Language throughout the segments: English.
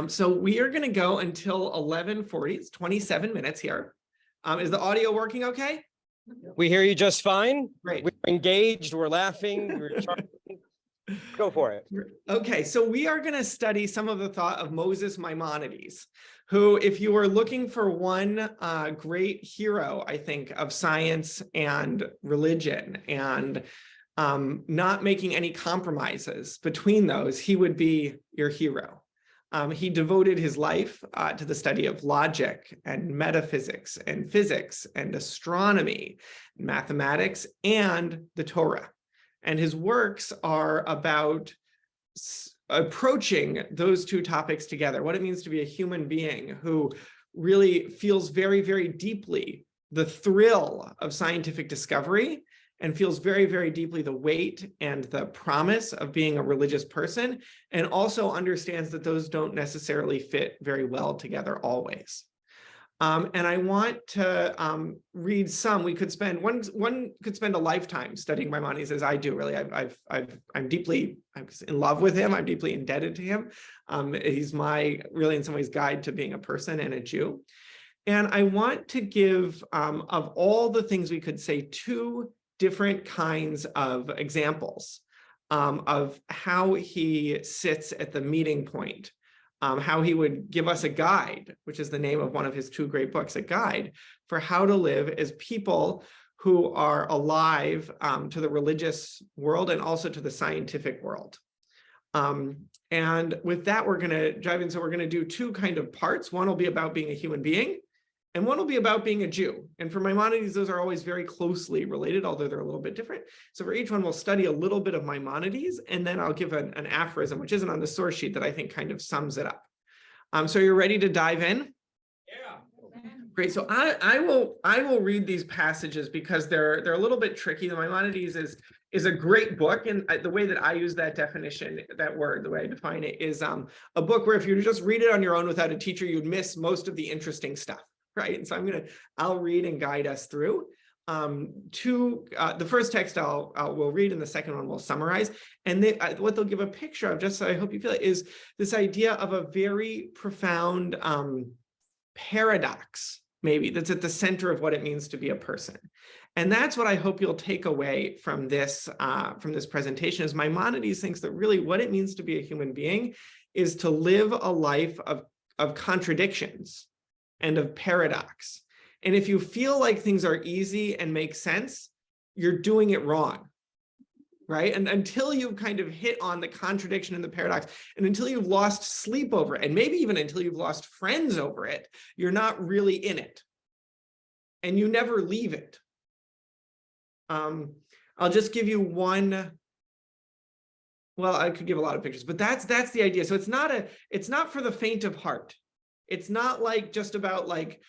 So we are going to go until 11:40. It's 27 minutes here. Is the audio working okay? We hear you just fine. Great. We're engaged. We're laughing. We're go for it. Okay, so we are going to study some of the thought of Moses Maimonides, who, if you were looking for one great hero, I think, of science and religion and not making any compromises between those, he would be your hero. He devoted his life to the study of logic and metaphysics and physics and astronomy, mathematics, and the Torah. And his works are about approaching those two topics together, what it means to be a human being who really feels very, very deeply the thrill of scientific discovery and feels very, very deeply the weight and the promise of being a religious person, and also understands that those don't necessarily fit very well together always. And I want to read some. We could spend one could spend a lifetime studying Maimonides, as I do. Really, I'm in love with him. I'm deeply indebted to him. He's my really, in some ways, guide to being a person and a Jew. And I want to give of all the things we could say, two different kinds of examples of how he sits at the meeting point. How he would give us a guide, which is the name of one of his two great books, a guide for how to live as people who are alive to the religious world and also to the scientific world. And with that, we're going to dive in. So we're going to do two kind of parts. One will be about being a human being, and one will be about being a Jew. And for Maimonides, those are always very closely related, although they're a little bit different. So for each one, we'll study a little bit of Maimonides, and then I'll give an aphorism, which isn't on the source sheet, that I think kind of sums it up. So you're ready to dive in? Yeah. Great. So I will read these passages because they're a little bit tricky. The Maimonides is a great book, and the way that I use that definition, that word, the way I define it, is a book where if you were to just read it on your own without a teacher, you'd miss most of the interesting stuff. Right. And so I'll read and guide us through. The first text we'll read, and the second one we'll summarize. And what they'll give a picture of, just so I hope you feel it, is this idea of a very profound paradox, maybe, that's at the center of what it means to be a person. And that's what I hope you'll take away from this presentation, is Maimonides thinks that really what it means to be a human being is to live a life of contradictions and of paradox. And if you feel like things are easy and make sense, you're doing it wrong, right? And until you've kind of hit on the contradiction and the paradox, and until you've lost sleep over it, and maybe even until you've lost friends over it, you're not really in it. And you never leave it. I'll just give you one. Well, I could give a lot of pictures, but that's the idea. So it's not for the faint of heart. It's not like just about like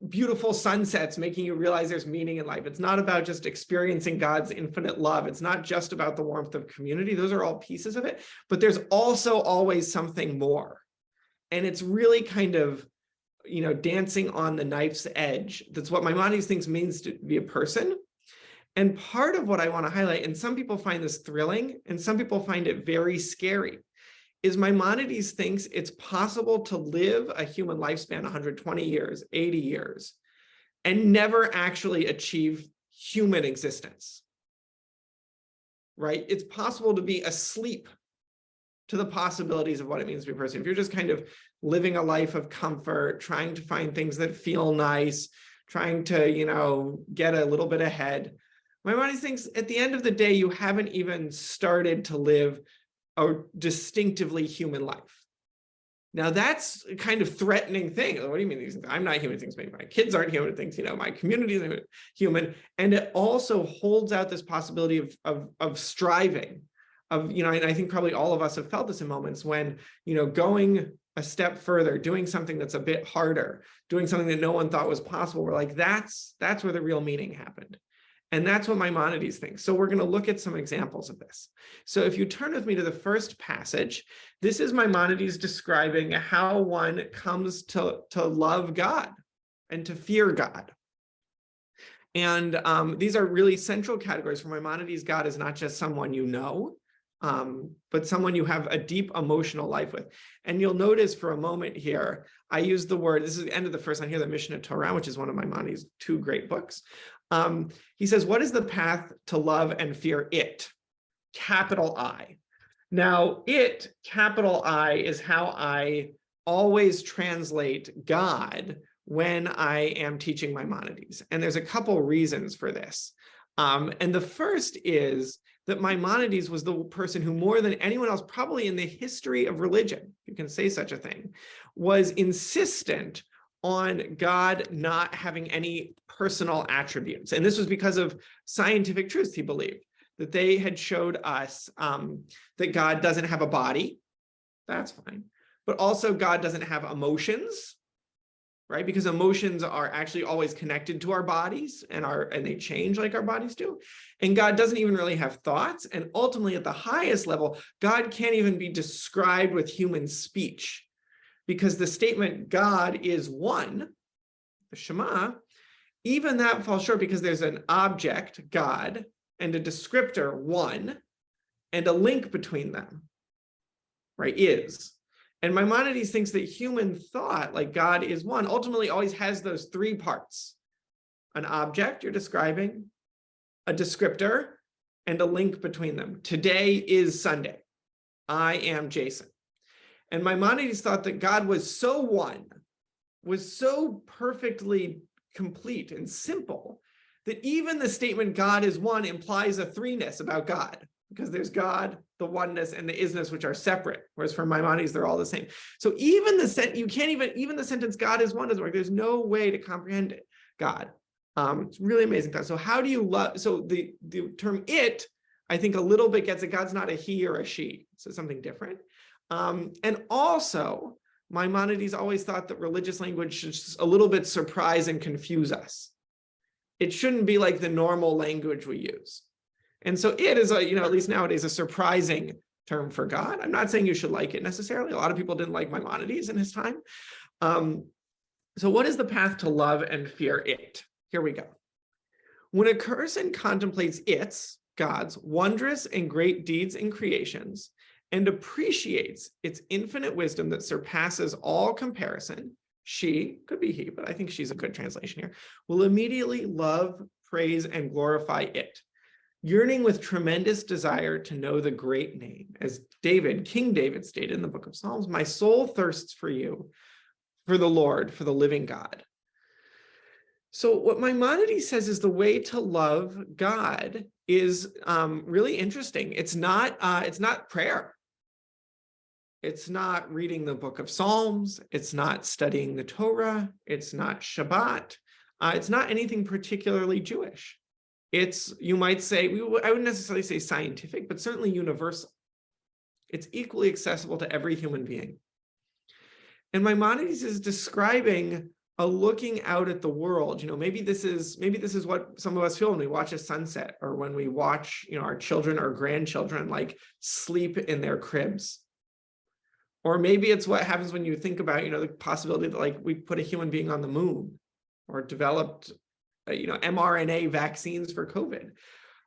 beautiful sunsets making you realize there's meaning in life. It's not about just experiencing God's infinite love. It's not just about the warmth of community. Those are all pieces of it, but there's also always something more. And it's really kind of, dancing on the knife's edge. That's what Maimonides thinks means to be a person. And part of what I want to highlight, and some people find this thrilling, and some people find it very scary, is Maimonides thinks it's possible to live a human lifespan, 120 years, 80 years, and never actually achieve human existence, right? It's possible to be asleep to the possibilities of what it means to be a person. If you're just kind of living a life of comfort, trying to find things that feel nice, trying to, get a little bit ahead, Maimonides thinks at the end of the day, you haven't even started to live a distinctively human life. Now that's a kind of threatening thing. What do you mean these things? I'm not human, things maybe my kids aren't human, things, my community is human. And it also holds out this possibility of striving, and I think probably all of us have felt this in moments when, going a step further, doing something that's a bit harder, doing something that no one thought was possible. We're like, that's where the real meaning happened. And that's what Maimonides thinks. So we're going to look at some examples of this. So if you turn with me to the first passage, this is Maimonides describing how one comes to love God and to fear God. And these are really central categories. For Maimonides, God is not just someone you know. but someone you have a deep emotional life with. And you'll notice for a moment here, I use the word, this is the end of the first line here, the Mishnah Torah, which is one of Maimonides' two great books. He says, what is the path to love and fear it? Capital I. Now, it, capital I, is how I always translate God when I am teaching Maimonides. And there's a couple reasons for this. And the first is that Maimonides was the person who, more than anyone else, probably in the history of religion, you can say such a thing, was insistent on God not having any personal attributes. And this was because of scientific truths, he believed, that they had showed us that God doesn't have a body. That's fine. But also God doesn't have emotions, right? Because emotions are actually always connected to our bodies and they change like our bodies do. And God doesn't even really have thoughts. And ultimately, at the highest level, God can't even be described with human speech, because the statement God is one, the Shema, even that falls short because there's an object, God, and a descriptor, one, and a link between them, right, is. And Maimonides thinks that human thought, like God is one, ultimately always has those three parts: an object you're describing, a descriptor, and a link between them. Today is Sunday. I am Jason. And Maimonides thought that God was so one, was so perfectly complete and simple, that even the statement God is one implies a threeness about God, because there's God, the oneness, and the isness, which are separate, whereas for Maimonides, they're all the same. So even even the sentence God is one doesn't work. There's no way to comprehend it, God. It's really amazing. So how do you love, so the term it, I think a little bit gets it. God's not a he or a she, so something different. And also, Maimonides always thought that religious language should just a little bit surprise and confuse us. It shouldn't be like the normal language we use. And so it is, at least nowadays, a surprising term for God. I'm not saying you should like it necessarily. A lot of people didn't like Maimonides in his time. So what is the path to love and fear it? Here we go. When a person contemplates its, God's, wondrous and great deeds and creations, and appreciates its infinite wisdom that surpasses all comparison, she, could be he, but I think she's a good translation here, will immediately love, praise, and glorify it, yearning with tremendous desire to know the great name. As King David stated in the book of Psalms, my soul thirsts for you, for the Lord, for the living God. So what Maimonides says is the way to love God is really interesting. It's not prayer. It's not reading the book of Psalms. It's not studying the Torah. It's not Shabbat. It's not anything particularly Jewish. It's, you might say, I wouldn't necessarily say scientific, but certainly universal. It's equally accessible to every human being. And Maimonides is describing a looking out at the world. Maybe this is what some of us feel when we watch a sunset, or when we watch, our children or grandchildren like sleep in their cribs. Or maybe it's what happens when you think about, the possibility that like we put a human being on the moon, or developed, mRNA vaccines for COVID.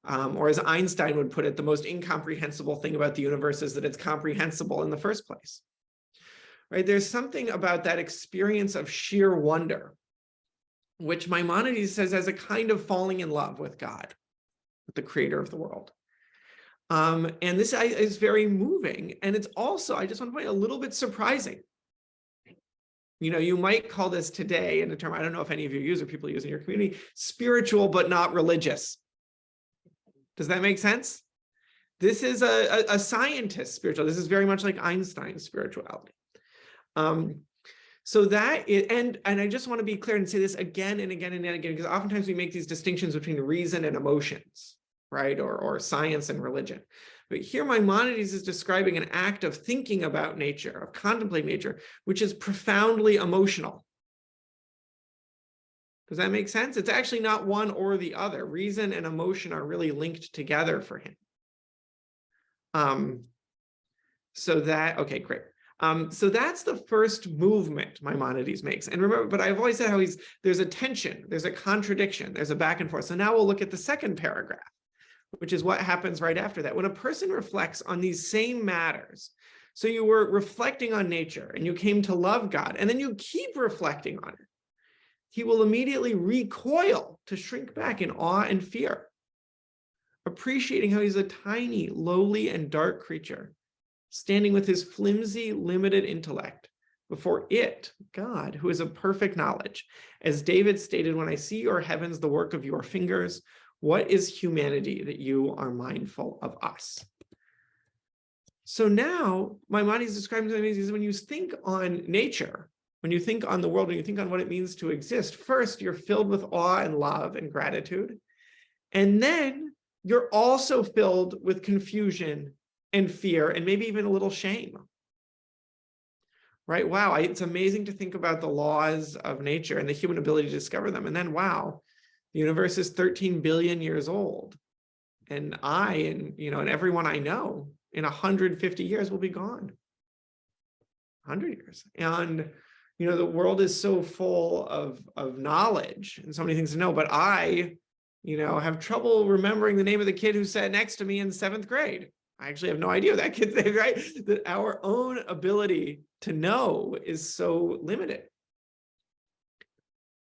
Or as Einstein would put it, the most incomprehensible thing about the universe is that it's comprehensible in the first place. Right? There's something about that experience of sheer wonder, which Maimonides says as a kind of falling in love with God, with the creator of the world. And this is very moving. And it's also, I just want to point out, a little bit surprising. You might call this today, in a term I don't know if any of you use or people use in your community, spiritual but not religious. Does that make sense? This is a scientist spiritual. This is very much like Einstein's spirituality. So that is, and I just want to be clear and say this again and again and again, because oftentimes we make these distinctions between reason and emotions, right? Or science and religion. But here Maimonides is describing an act of thinking about nature, of contemplating nature, which is profoundly emotional. Does that make sense? It's actually not one or the other. Reason and emotion are really linked together for him. Okay, great. So that's the first movement Maimonides makes. And remember, but I've always said how there's a tension, there's a contradiction, there's a back and forth. So now we'll look at the second paragraph, which is what happens right after that. When a person reflects on these same matters, so you were reflecting on nature and you came to love God, and then you keep reflecting on it, he will immediately recoil to shrink back in awe and fear, appreciating how he's a tiny, lowly, and dark creature, standing with his flimsy, limited intellect before it, God, who is of perfect knowledge. As David stated, when I see your heavens, the work of your fingers, what is humanity that you are mindful of us? So now Maimonides is describing something amazing. When you think on nature, when you think on the world, when you think on what it means to exist, first, you're filled with awe and love and gratitude. And then you're also filled with confusion and fear and maybe even a little shame. Right? Wow, it's amazing to think about the laws of nature and the human ability to discover them. And then, wow, the universe is 13 billion years old. And and everyone I know in 150 years will be gone. 100 years. And, the world is so full of knowledge and so many things to know, but I, have trouble remembering the name of the kid who sat next to me in 7th grade. I actually have no idea what that kid's name, right? That our own ability to know is so limited.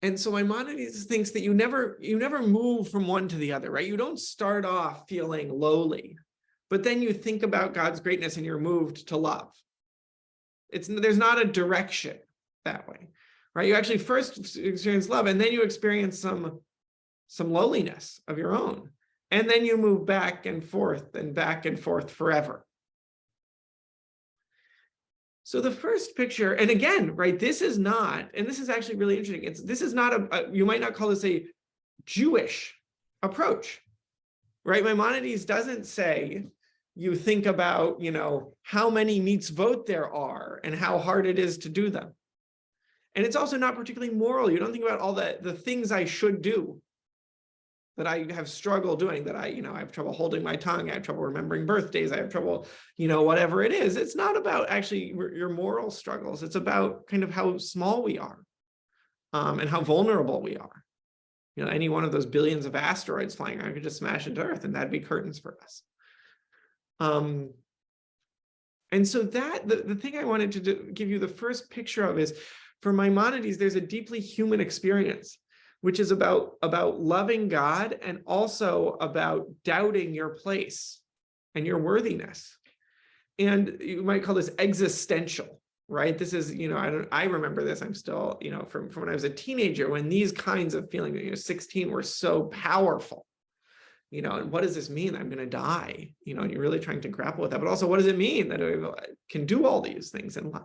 And so Maimonides thinks that you never move from one to the other, right? You don't start off feeling lowly, but then you think about God's greatness and you're moved to love. There's not a direction that way, right? You actually first experience love, and then you experience some lowliness of your own. And then you move back and forth forever. So the first picture, and again, right, this is actually really interesting. This is not you might not call this a Jewish approach, right? Maimonides doesn't say you think about, how many mitzvot there are and how hard it is to do them. And it's also not particularly moral. You don't think about all the things I should do, that I have struggled doing, that I have trouble holding my tongue, I have trouble remembering birthdays, I have trouble, whatever it is. It's not about actually your moral struggles. It's about kind of how small we are, and how vulnerable we are. Any one of those billions of asteroids flying around could just smash into Earth, and that'd be curtains for us. And so that the thing I wanted to give you the first picture of is, for Maimonides, there's a deeply human experience, which is about loving God and also about doubting your place and your worthiness. And you might call this existential, right? This is, I remember this, I'm still, from when I was a teenager, when these kinds of feelings, 16, were so powerful. And what does this mean? I'm going to die, and you're really trying to grapple with that. But also, what does it mean that I can do all these things in life?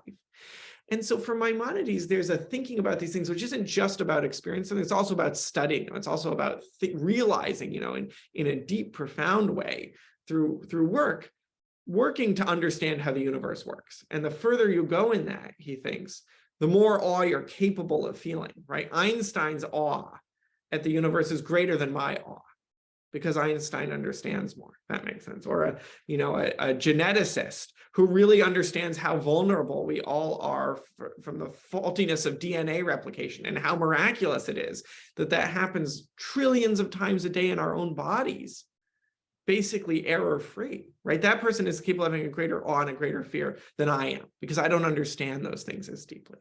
And so for Maimonides, there's a thinking about these things, which isn't just about experiencing, it's also about studying. It's also about realizing, in a deep, profound way through working to understand how the universe works. And the further you go in that, he thinks, the more awe you're capable of feeling, right? Einstein's awe at the universe is greater than my awe, because Einstein understands more. That makes sense. Or a geneticist who really understands how vulnerable we all are from the faultiness of DNA replication, and how miraculous it is that happens trillions of times a day in our own bodies, basically error-free, right? That person is capable of having a greater awe and a greater fear than I am, because I don't understand those things as deeply.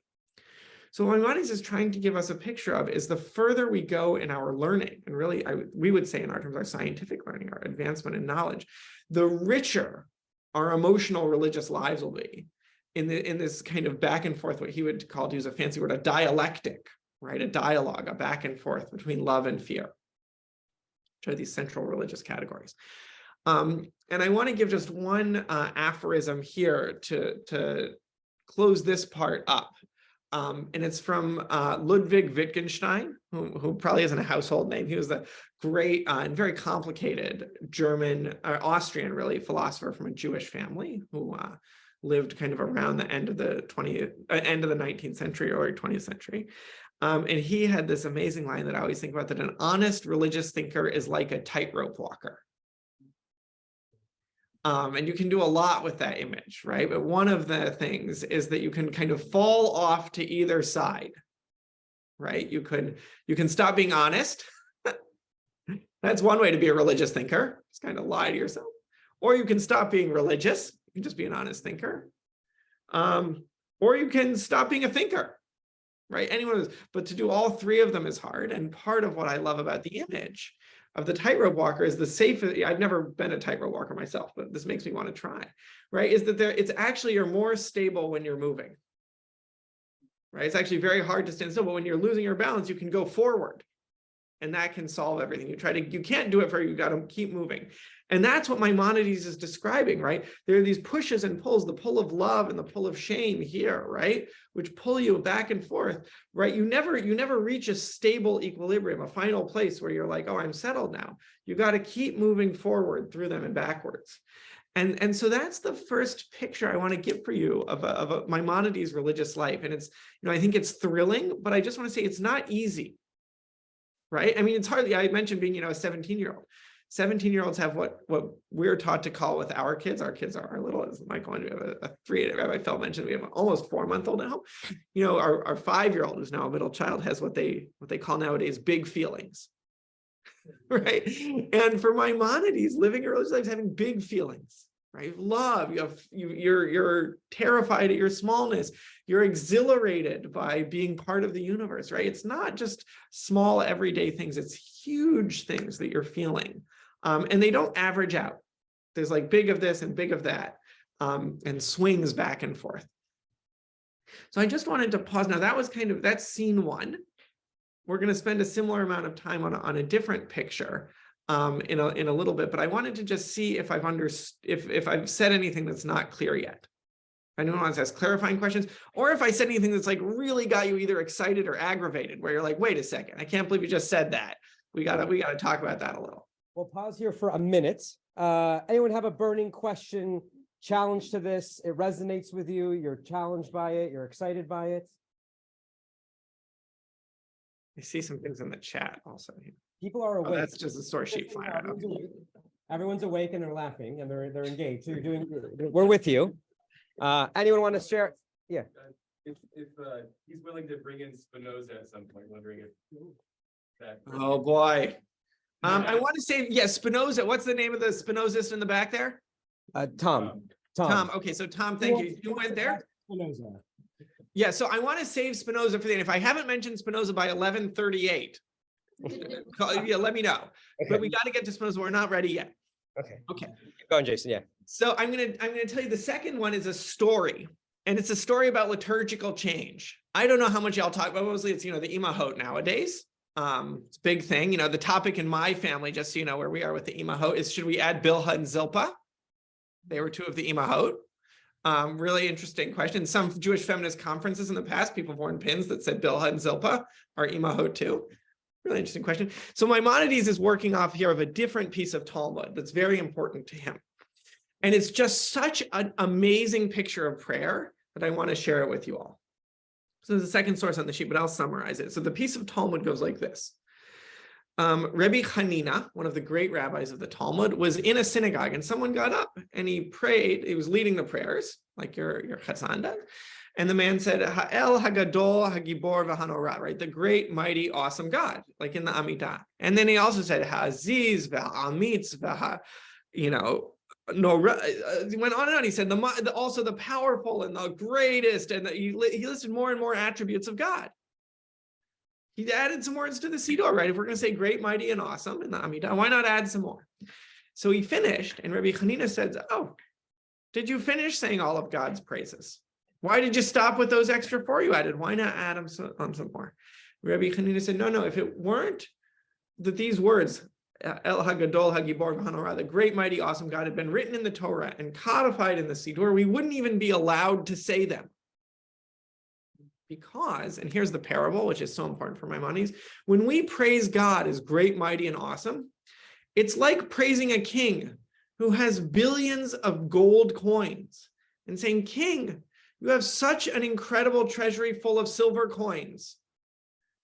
So what Maimonides is trying to give us a picture of is, the further we go in our learning, and really we would say in our terms, our scientific learning, our advancement in knowledge, the richer our emotional religious lives will be in this kind of back and forth, what he would call, to use a fancy word, a dialectic, right? A dialogue, a back and forth between love and fear, which are these central religious categories. And I want to give just one aphorism here to close this part up. And it's from Ludwig Wittgenstein, who probably isn't a household name. He was the great and very complicated Austrian, really, philosopher from a Jewish family who lived kind of around the end of the 19th century, early 20th century. And he had this amazing line that I always think about, that an honest religious thinker is like a tightrope walker. And you can do a lot with that image, right? But one of the things is that you can kind of fall off to either side, right? You can stop being honest, That's one way to be a religious thinker. Just kind of lie to yourself. Or you can stop being religious. You can just be an honest thinker. Or you can stop being a thinker, right? But to do all three of them is hard. And part of what I love about the image of the tightrope walker is the safest. I've never been a tightrope walker myself, but this makes me want to try, right? Is that it's actually, you're more stable when you're moving, right? It's actually very hard to stand still, but when you're losing your balance, you can go forward. And that can solve everything. You can't do it you got to keep moving. And that's what Maimonides is describing, right? There are these pushes and pulls, the pull of love and the pull of shame here, right? Which pull you back and forth, right? You never reach a stable equilibrium, a final place where you're like, oh, I'm settled now. You got to keep moving forward through them and backwards. And so that's the first picture I want to give for you of a Maimonides religious life. And it's, I think it's thrilling, but I just want to say it's not easy. Right? I mean, it's hardly, I mentioned being, a 17-year-old. 17-year-olds have what we're taught to call with our kids are little, as Michael, we have a 3, Rabbi Fell mentioned, we have an almost 4-month-old now. Our 5-year-old, who's now a middle child, has what they call nowadays big feelings. Right? And for Maimonides, living a religious life is having big feelings. Right? Love, you're terrified at your smallness. You're exhilarated by being part of the universe, right? It's not just small everyday things, it's huge things that you're feeling. And they don't average out. There's like big of this and big of that, and swings back and forth. So I just wanted to pause. Now that was that's scene 1. We're going to spend a similar amount of time on a different picture in a little bit, but I wanted to just see if I've said anything that's not clear yet. If anyone wants to ask clarifying questions, or if I said anything that's like really got you either excited or aggravated, where you're like, wait a second, I can't believe you just said that. We gotta talk about that a little. We'll pause here for a minute. Anyone have a burning question, challenge to this? It resonates with you, you're challenged by it, you're excited by it? I see some things in the chat also. People are awake. That's just a source sheet file. Everyone's awake and they're laughing and they're engaged. So we're with you. Anyone want to share? Yeah. If he's willing to bring in Spinoza at some point, wondering if that. Oh boy. I want to say, yes, Spinoza. What's the name of the Spinozist in the back there? Tom. Okay, so Tom, thank you. You went there? Spinoza. Yeah, so I want to save Spinoza for the end. If I haven't mentioned Spinoza by 11:38, yeah, let me know. Okay. But we got to get to Spinoza. We're not ready yet. Okay. Keep going, Jason. Yeah. So I'm gonna tell you the second one is a story, and it's a story about liturgical change. I don't know how much y'all talk about. Mostly it's the Imahot nowadays. It's a big thing. The topic in my family, just so you know where we are with the Imahot, is should we add Bilhah and Zilpah? They were 2 of the Imahot. Really interesting question. Some Jewish feminist conferences in the past, people have worn pins that said Bilhah and Zilpah are Imahot too. Really interesting question. So Maimonides is working off here of a different piece of Talmud that's very important to him. And it's just such an amazing picture of prayer that I want to share it with you all. So there's a second source on the sheet, but I'll summarize it. So the piece of Talmud goes like this. Rebbe Hanina, one of the great rabbis of the Talmud, was in a synagogue and someone got up and he prayed. He was leading the prayers, like your chazan does. And the man said, Ha'el Hagadol Hagibor V'Hanorah, right? The great, mighty, awesome God, like in the Amidah. And then he also said, Ha'aziz V'Amitz he went on and on. He said, also the powerful and the greatest. And he listed more and more attributes of God. He added some words to the Siddur, right? If we're going to say great, mighty, and awesome in the Amidah, why not add some more? So he finished, and Rabbi Hanina said, oh, did you finish saying all of God's praises? Why did you stop with those extra 4 you added? Why not add on some more? Rabbi Hanina said, no, if it weren't that these words, El Hagadol Hagibor V'Hanorah, the great, mighty, awesome God, had been written in the Torah and codified in the Siddur, we wouldn't even be allowed to say them. Because, and here's the parable, which is so important for Maimonides, when we praise God as great, mighty, and awesome, it's like praising a king who has billions of gold coins and saying, King, you have such an incredible treasury full of silver coins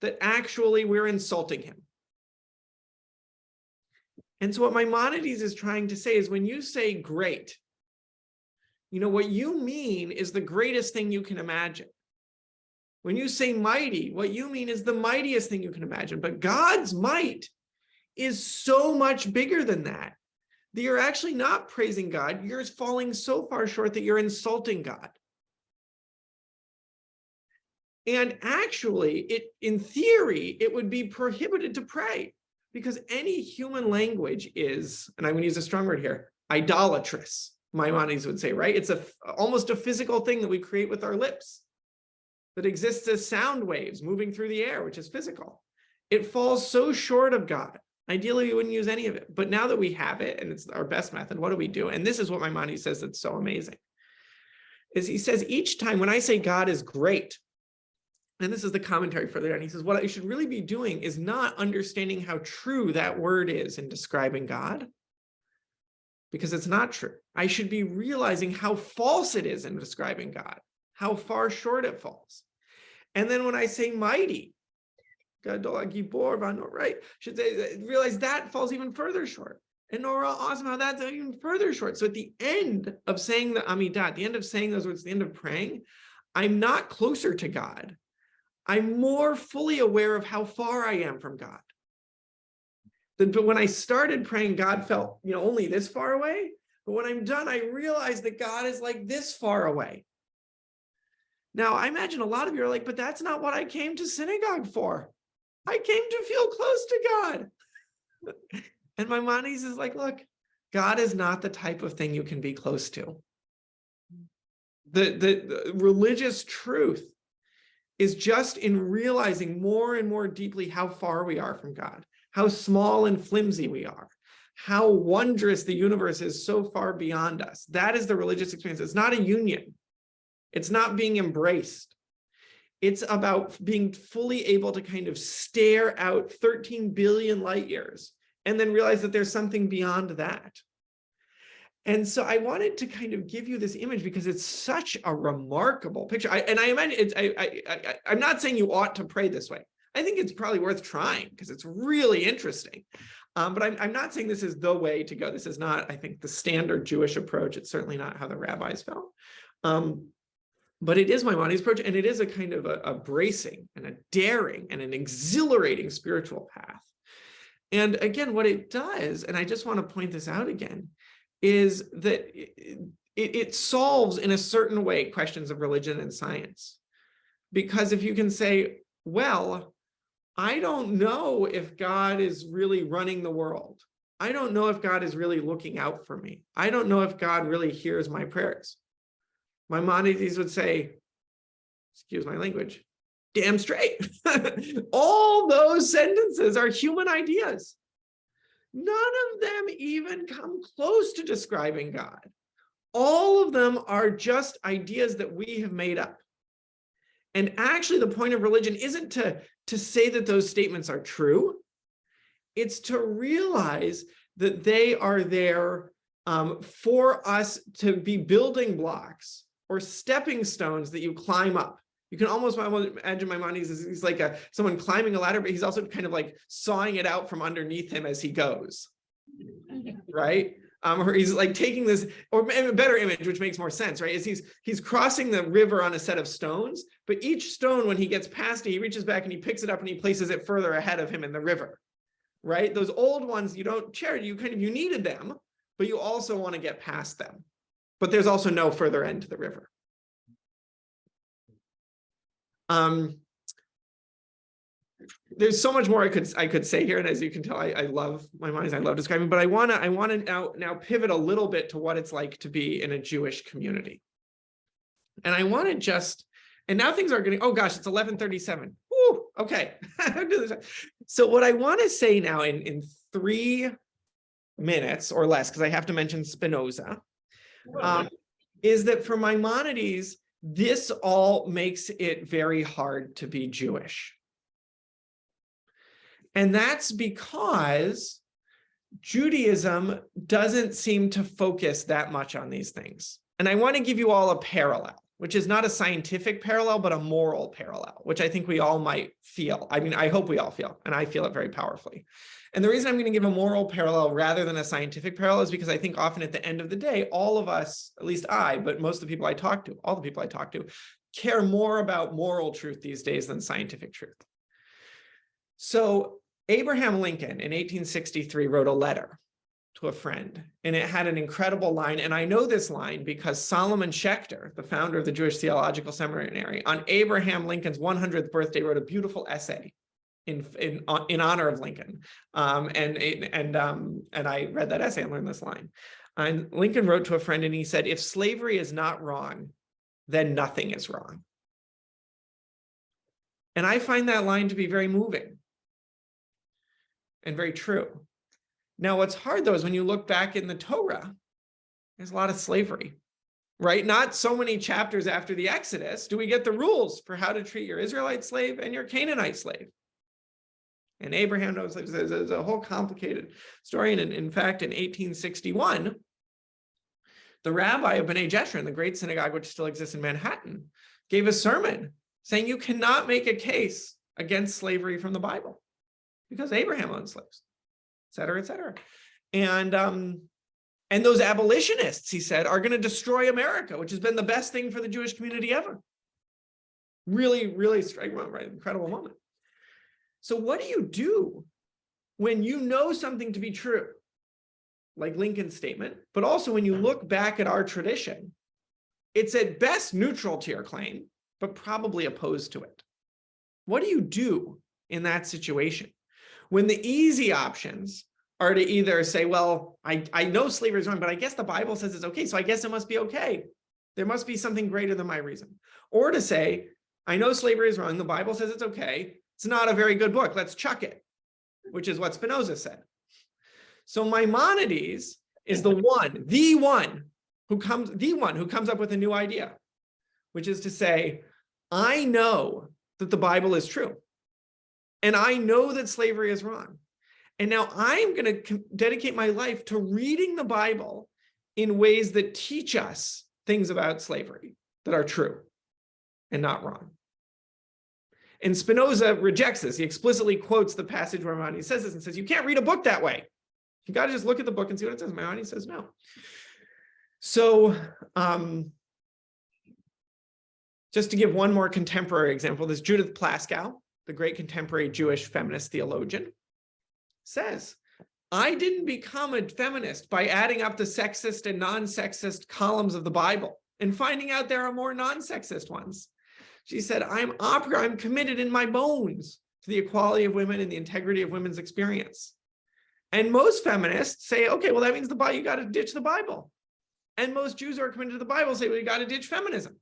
that actually we're insulting him. And so what Maimonides is trying to say is when you say great, what you mean is the greatest thing you can imagine. When you say mighty, what you mean is the mightiest thing you can imagine. But God's might is so much bigger than that you're actually not praising God. You're falling so far short that you're insulting God. And actually, in theory, it would be prohibited to pray, because any human language is, and I'm going to use a strong word here, idolatrous, Maimonides would say, right? It's almost a physical thing that we create with our lips that exists as sound waves moving through the air, which is physical. It falls so short of God. Ideally, we wouldn't use any of it. But now that we have it, and it's our best method, what do we do? And this is what Maimonides says that's so amazing, is he says each time when I say God is great, and this is the commentary further down, he says, what I should really be doing is not understanding how true that word is in describing God, because it's not true. I should be realizing how false it is in describing God, how far short it falls. And then when I say mighty, right, should they realize that falls even further short. And Nora, awesome, how that's even further short. So at the end of saying the Amidah, at the end of saying those words, at the end of praying, I'm not closer to God. I'm more fully aware of how far I am from God. But when I started praying, God felt, only this far away. But when I'm done, I realize that God is like this far away. Now, I imagine a lot of you are like, but that's not what I came to synagogue for. I came to feel close to God. And Maimonides is like, look, God is not the type of thing you can be close to. The religious truth is just in realizing more and more deeply how far we are from God, how small and flimsy we are, how wondrous the universe is so far beyond us. That is the religious experience. It's not a union. It's not being embraced. It's about being fully able to kind of stare out 13 billion light years and then realize that there's something beyond that. And so I wanted to kind of give you this image because it's such a remarkable picture. I imagine I'm not saying you ought to pray this way. I think it's probably worth trying because it's really interesting. But I'm not saying this is the way to go. This is not, I think, the standard Jewish approach. It's certainly not how the rabbis felt. But it is Maimonides' approach, and it is a kind of a bracing and a daring and an exhilarating spiritual path. And again, what it does, and I just want to point this out again, is that it solves in a certain way questions of religion and science. Because if you can say, well, I don't know if God is really running the world. I don't know if God is really looking out for me. I don't know if God really hears my prayers. Maimonides would say, excuse my language, damn straight. All those sentences are human ideas. None of them even come close to describing God. All of them are just ideas that we have made up. And actually, the point of religion isn't to say that those statements are true. It's to realize that they are there for us to be building blocks or stepping stones that you climb up. You can almost imagine Maimonides as he's like someone climbing a ladder, but he's also kind of like sawing it out from underneath him as he goes, right? Or he's like taking this, or a better image, which makes more sense, right? Is he's crossing the river on a set of stones, but each stone, when he gets past it, he reaches back and he picks it up and he places it further ahead of him in the river, right? Those old ones you don't cherish, you needed them, but you also want to get past them. But there's also no further end to the river. There's so much more I could say here, and as you can tell, I love Maimonides. I love describing, but I want to now pivot a little bit to what it's like to be in a Jewish community. And I want to just, and now things are getting, oh gosh, it's 11:37. Woo, okay. So what I want to say now in 3 minutes or less, because I have to mention Spinoza, is that for Maimonides, this all makes it very hard to be Jewish. And that's because Judaism doesn't seem to focus that much on these things. And I want to give you all a parallel, which is not a scientific parallel, but a moral parallel, which I think we all might feel. I mean, I hope we all feel, and I feel it very powerfully. And the reason I'm going to give a moral parallel rather than a scientific parallel is because I think often at the end of the day, all of us, at least I, but most of the people I talk to, all the people I talk to, care more about moral truth these days than scientific truth. So Abraham Lincoln in 1863 wrote a letter to a friend, and it had an incredible line. And I know this line because Solomon Schechter, the founder of the Jewish Theological Seminary, on Abraham Lincoln's 100th birthday, wrote a beautiful essay in honor of Lincoln. And I read that essay and learned this line. And Lincoln wrote to a friend and he said, if slavery is not wrong, then nothing is wrong. And I find that line to be very moving and very true. Now, what's hard though is when you look back in the Torah, there's a lot of slavery, right? Not so many chapters after the Exodus do we get the rules for how to treat your Israelite slave and your Canaanite slave. And Abraham knows there's a whole complicated story. And in fact, in 1861, the rabbi of B'nai Jeshurun, the great synagogue which still exists in Manhattan, gave a sermon saying you cannot make a case against slavery from the Bible because Abraham owned slaves, et cetera, et cetera. And those abolitionists, he said, are going to destroy America, which has been the best thing for the Jewish community ever. Really, really striking, right? Incredible moment. So what do you do when you know something to be true, like Lincoln's statement, but also when you look back at our tradition, it's at best neutral to your claim, but probably opposed to it? What do you do in that situation? When the easy options are to either say, well, I know slavery is wrong, but I guess the Bible says it's okay, so I guess it must be okay. There must be something greater than my reason. Or to say, I know slavery is wrong, the Bible says it's okay, it's not a very good book, let's chuck it, which is what Spinoza said. So Maimonides is the one who comes up with a new idea, which is to say, I know that the Bible is true, and I know that slavery is wrong. And now I'm going to dedicate my life to reading the Bible in ways that teach us things about slavery that are true and not wrong. And Spinoza rejects this. He explicitly quotes the passage where Maimonides says this and says, you can't read a book that way. You got to just look at the book and see what it says. Maimonides says no. So just to give one more contemporary example, this Judith Plaskow, the great contemporary Jewish feminist theologian, says, I didn't become a feminist by adding up the sexist and non-sexist columns of the Bible and finding out there are more non-sexist ones. She said, I'm committed in my bones to the equality of women and the integrity of women's experience. And most feminists say, okay, well, that means you got to ditch the Bible. And most Jews who are committed to the Bible say, well, you got to ditch feminism.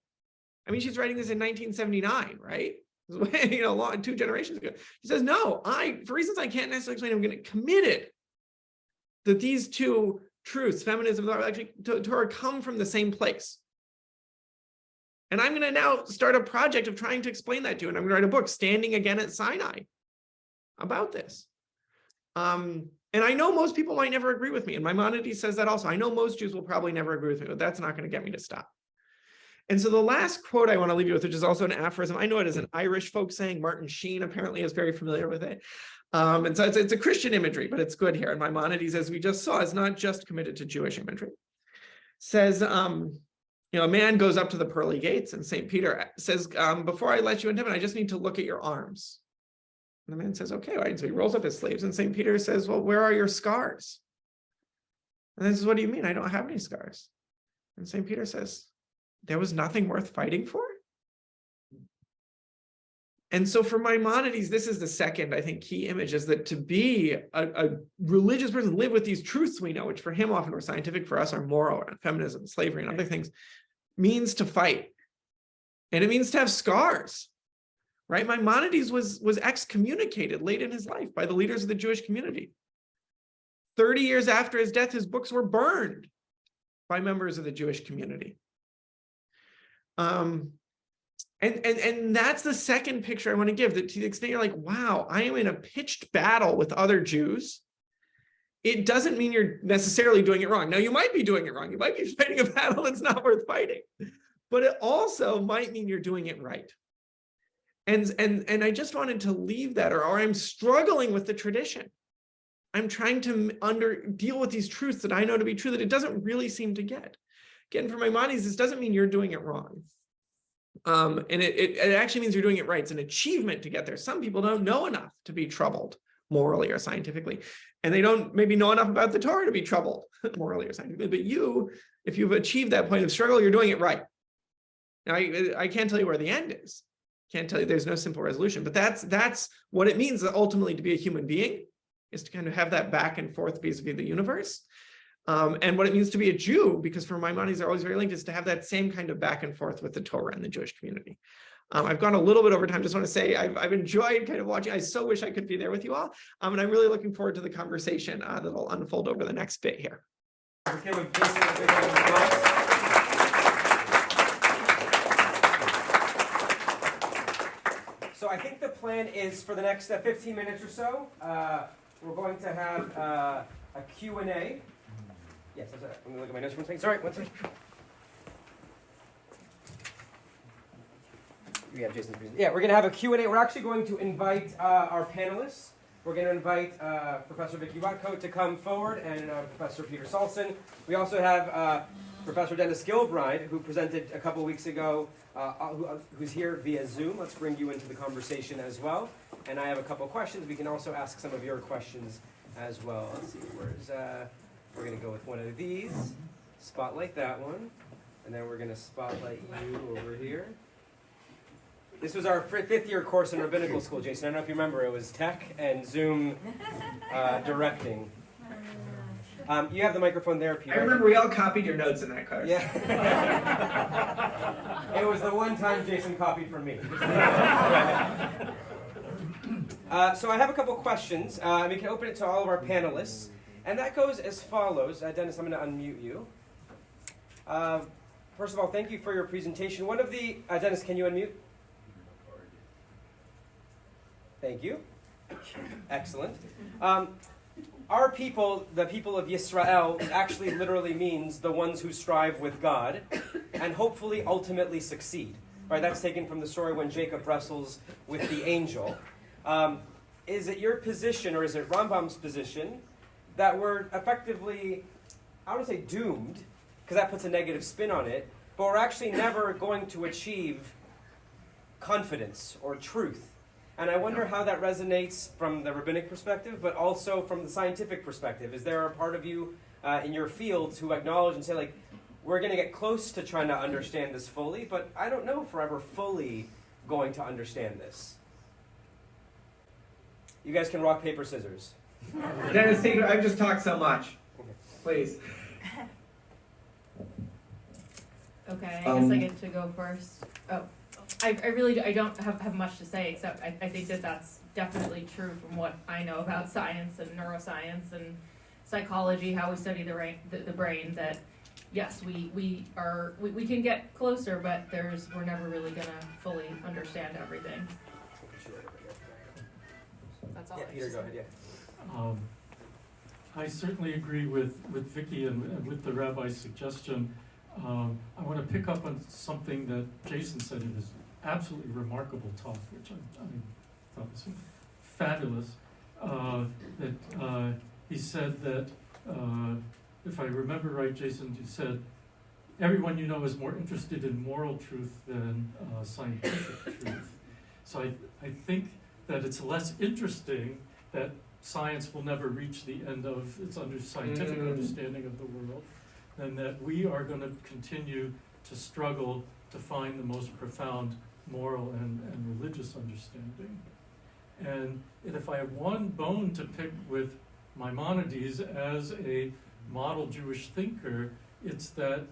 I mean, she's writing this in 1979, right? 2 generations ago. She says, no, for reasons I can't necessarily explain, I'm going to committed that these two truths, feminism, actually to come from the same place. And I'm going to now start a project of trying to explain that to you. And I'm going to write a book, Standing Again at Sinai, about this. And I know most people might never agree with me. And Maimonides says that also. I know most Jews will probably never agree with me, but that's not going to get me to stop. And so the last quote I want to leave you with, which is also an aphorism, I know it is an Irish folk saying, Martin Sheen apparently is very familiar with it. And so it's a Christian imagery, but it's good here. And Maimonides, as we just saw, is not just committed to Jewish imagery. Says, a man goes up to the pearly gates and St. Peter says, before I let you into heaven, I just need to look at your arms. And the man says, okay, right. And so he rolls up his sleeves and St. Peter says, well, where are your scars? And he says, what do you mean? I don't have any scars. And St. Peter says, there was nothing worth fighting for? And so for Maimonides, this is the second, I think, key image, is that to be a religious person, live with these truths we know, which for him often were scientific, for us are moral, around feminism, slavery, and other things, means to fight. And it means to have scars, right? Maimonides was excommunicated late in his life by the leaders of the Jewish community. 30 years after his death, his books were burned by members of the Jewish community. And that's the second picture I want to give, that to the extent you're like, wow, I am in a pitched battle with other Jews. It doesn't mean you're necessarily doing it wrong. Now, you might be doing it wrong. You might be fighting a battle that's not worth fighting, but it also might mean you're doing it right. And I just wanted to leave that, or I'm struggling with the tradition. I'm trying to deal with these truths that I know to be true that it doesn't really seem to get. Again, for Maimonides, this doesn't mean you're doing it wrong. And it actually means you're doing it right. It's an achievement to get there. Some people don't know enough to be troubled morally or scientifically. And they don't maybe know enough about the Torah to be troubled morally or scientifically. But you, if you've achieved that point of struggle, you're doing it right. Now, I can't tell you where the end is. Can't tell you, there's no simple resolution, but that's what it means ultimately to be a human being, is to kind of have that back and forth vis-a-vis the universe. And what it means to be a Jew, because for Maimonides are always very linked, is to have that same kind of back and forth with the Torah and the Jewish community. I've gone a little bit over time. Just want to say I've enjoyed kind of watching. I so wish I could be there with you all. And I'm really looking forward to the conversation that'll unfold over the next bit here. Let's give a big round of applause. So I think the plan is for the next 15 minutes or so, we're going to have a Q&A. Yes, I'm sorry. Let me look at my notes one second. Sorry, one second. We have Jason's presentation. Yeah, we're going to have a Q&A. We're actually going to invite our panelists. We're going to invite Professor Vicky Watko to come forward and Professor Peter Salson. We also have Professor Dennis Gilbride, who presented a couple weeks ago, who's here via Zoom. Let's bring you into the conversation as well. And I have a couple questions. We can also ask some of your questions as well. Let's see, we're going to go with one of these, spotlight that one, and then we're going to spotlight you over here. This was our fifth year course in rabbinical school, Jason. I don't know if you remember, it was tech and Zoom directing. You have the microphone there, Peter. I remember we all copied your notes in that class. Yeah. It was the one time Jason copied from me. So I have a couple questions. We can open it to all of our panelists. And that goes as follows. Dennis, I'm going to unmute you. First of all, thank you for your presentation. One of the... Dennis, can you unmute? Thank you. Excellent. Our people, the people of Yisrael, actually literally means the ones who strive with God and hopefully ultimately succeed. Right? That's taken from the story when Jacob wrestles with the angel. Is it your position, or is it Rambam's position, that we're effectively, I would say doomed, because that puts a negative spin on it, but we're actually never going to achieve confidence or truth? And I wonder how that resonates from the rabbinic perspective, but also from the scientific perspective. Is there a part of you in your fields who acknowledge and say, like, we're going to get close to trying to understand this fully, but I don't know if we're ever fully going to understand this? You guys can rock, paper, scissors. Dennis, I've just talked so much. Please. Okay, I guess I get to go first. Oh, I really I don't have much to say, except I think that definitely true from what I know about science and neuroscience and psychology, how we study the brain, that yes, we can get closer, but we're never really gonna fully understand everything. That's all. Yeah, Peter, go ahead. Yeah. I certainly agree with Vicky and with the rabbi's suggestion. I want to pick up on something that Jason said in his absolutely remarkable talk, which I thought was fabulous. That he said that, if I remember right, Jason, you said, everyone you know is more interested in moral truth than scientific truth. So I think that it's less interesting that science will never reach the end of its scientific understanding of the world, than that we are going to continue to struggle to find the most profound moral and religious understanding. And if I have one bone to pick with Maimonides as a model Jewish thinker, it's that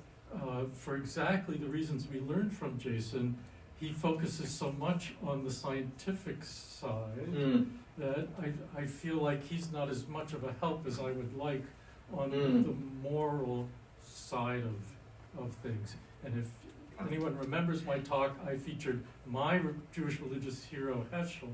for exactly the reasons we learned from Jason, he focuses so much on the scientific side that I feel like he's not as much of a help as I would like on the moral side of things. And if anyone remembers my talk, I featured my Jewish religious hero, Heschel.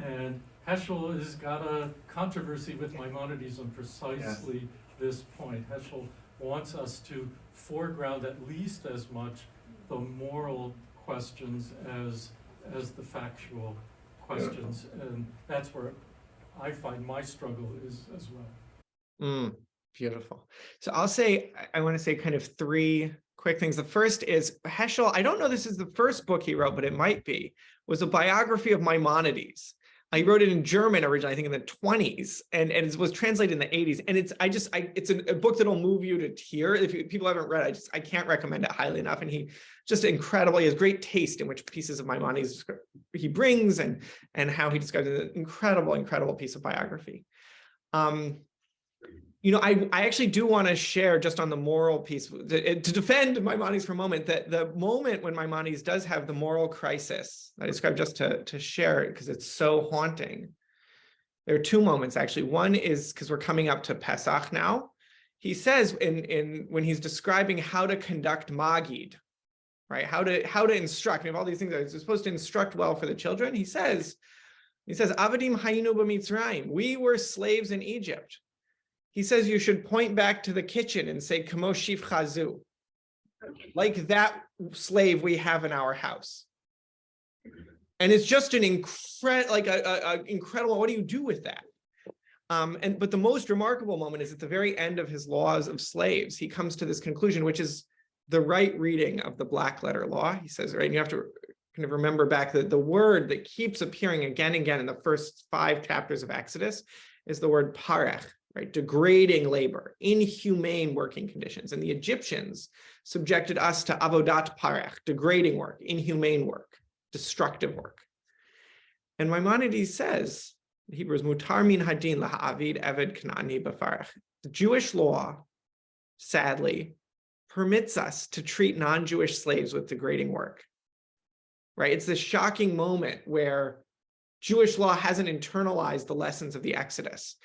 And Heschel has got a controversy with Maimonides on precisely this point. Heschel wants us to foreground at least as much the moral questions as the factual questions. And that's where I find my struggle is as well. Beautiful. So I want to say kind of three quick things. The first is Heschel, I don't know this is the first book he wrote, but it might be, was a biography of Maimonides. I wrote it in German originally, I think in the 20s, and it was translated in the 80s. And it's a book that'll move you to tears. If people haven't read it, I can't recommend it highly enough. And he just incredible, he has great taste in which pieces of Maimonides he brings and how he describes an incredible piece of biography. I actually do want to share just on the moral piece, to defend Maimonides for a moment, that the moment when Maimonides does have the moral crisis, I described just to share it because it's so haunting. There are two moments, actually. One is because we're coming up to Pesach now. He says when he's describing how to conduct Magid, right? How to instruct. We have all these things that are supposed to instruct well for the children. He says, Avadim hayinu b'Mitzrayim. We were slaves in Egypt. He says you should point back to the kitchen and say, Kamo shif chazu, like that slave we have in our house. And it's just an incredible, what do you do with that? But the most remarkable moment is at the very end of his laws of slaves. He comes to this conclusion, which is the right reading of the black letter law. He says, right, and you have to kind of remember back that the word that keeps appearing again and again in the first 5 chapters of Exodus is the word parech. Right, degrading labor, inhumane working conditions. And the Egyptians subjected us to avodat parech, degrading work, inhumane work, destructive work. And Maimonides says, in Hebrew, mutar min hadin laha'avid eved kanani b'farech. The Jewish law, sadly, permits us to treat non-Jewish slaves with degrading work. Right, it's this shocking moment where Jewish law hasn't internalized the lessons of the Exodus.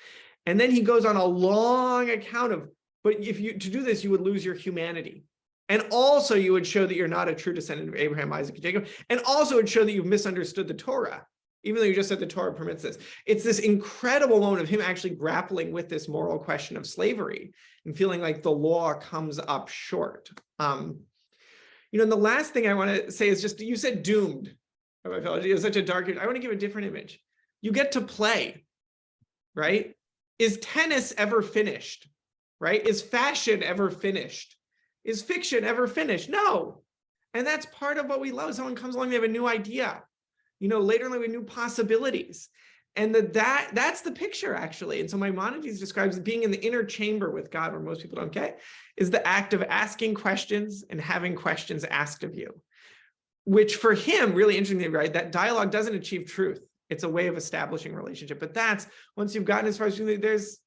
And then he goes on a long account of, but to do this, you would lose your humanity. And also you would show that you're not a true descendant of Abraham, Isaac, and Jacob. And also it would show that you've misunderstood the Torah, even though you just said the Torah permits this. It's this incredible moment of him actually grappling with this moral question of slavery and feeling like the law comes up short. And the last thing I want to say is just, you said doomed. It was such a dark, I want to give a different image. You get to play, right? Is tennis ever finished, right? Is fashion ever finished? Is fiction ever finished? No. And that's part of what we love. Someone comes along, they have a new idea. Later on we have new possibilities. And that's the picture, actually. And so Maimonides describes being in the inner chamber with God, where most people don't get, is the act of asking questions and having questions asked of you. Which for him, really interestingly, right, that dialogue doesn't achieve truth. It's a way of establishing a relationship. But that's, once you've gotten as far as this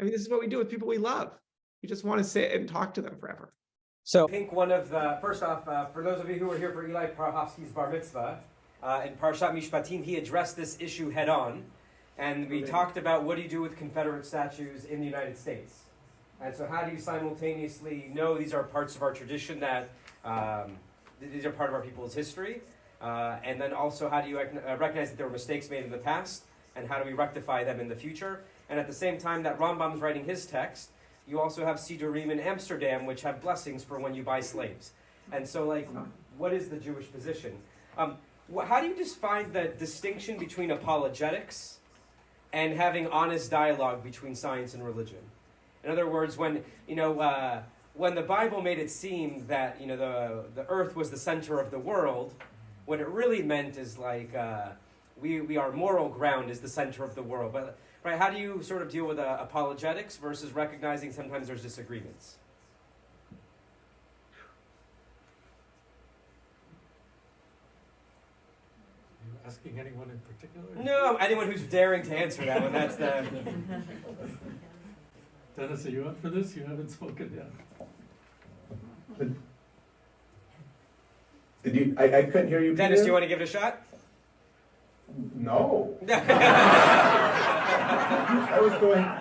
is what we do with people we love. You just want to sit and talk to them forever. So I think one of the, first off, for those of you who were here for Eli Parhofsky's bar mitzvah, in Parshat Mishpatim, he addressed this issue head on. And we talked about what do you do with Confederate statues in the United States. And so how do you simultaneously know these are parts of our tradition, that these are part of our people's history, and then also how do you recognize that there were mistakes made in the past, and how do we rectify them in the future? And at the same time that Rambam's writing his text, you also have Sidurim in Amsterdam, which have blessings for when you buy slaves. And so, what is the Jewish position? How do you define the distinction between apologetics and having honest dialogue between science and religion? In other words, when the Bible made it seem that the earth was the center of the world, what it really meant is our moral ground is the center of the world. But right, how do you sort of deal with apologetics versus recognizing sometimes there's disagreements? Are you asking anyone in particular? No, anyone who's daring to answer that one. That's the. Dennis, are you up for this? You haven't spoken yet. Did you? I couldn't hear you. Dennis, Peter? do you want to give it a shot? No.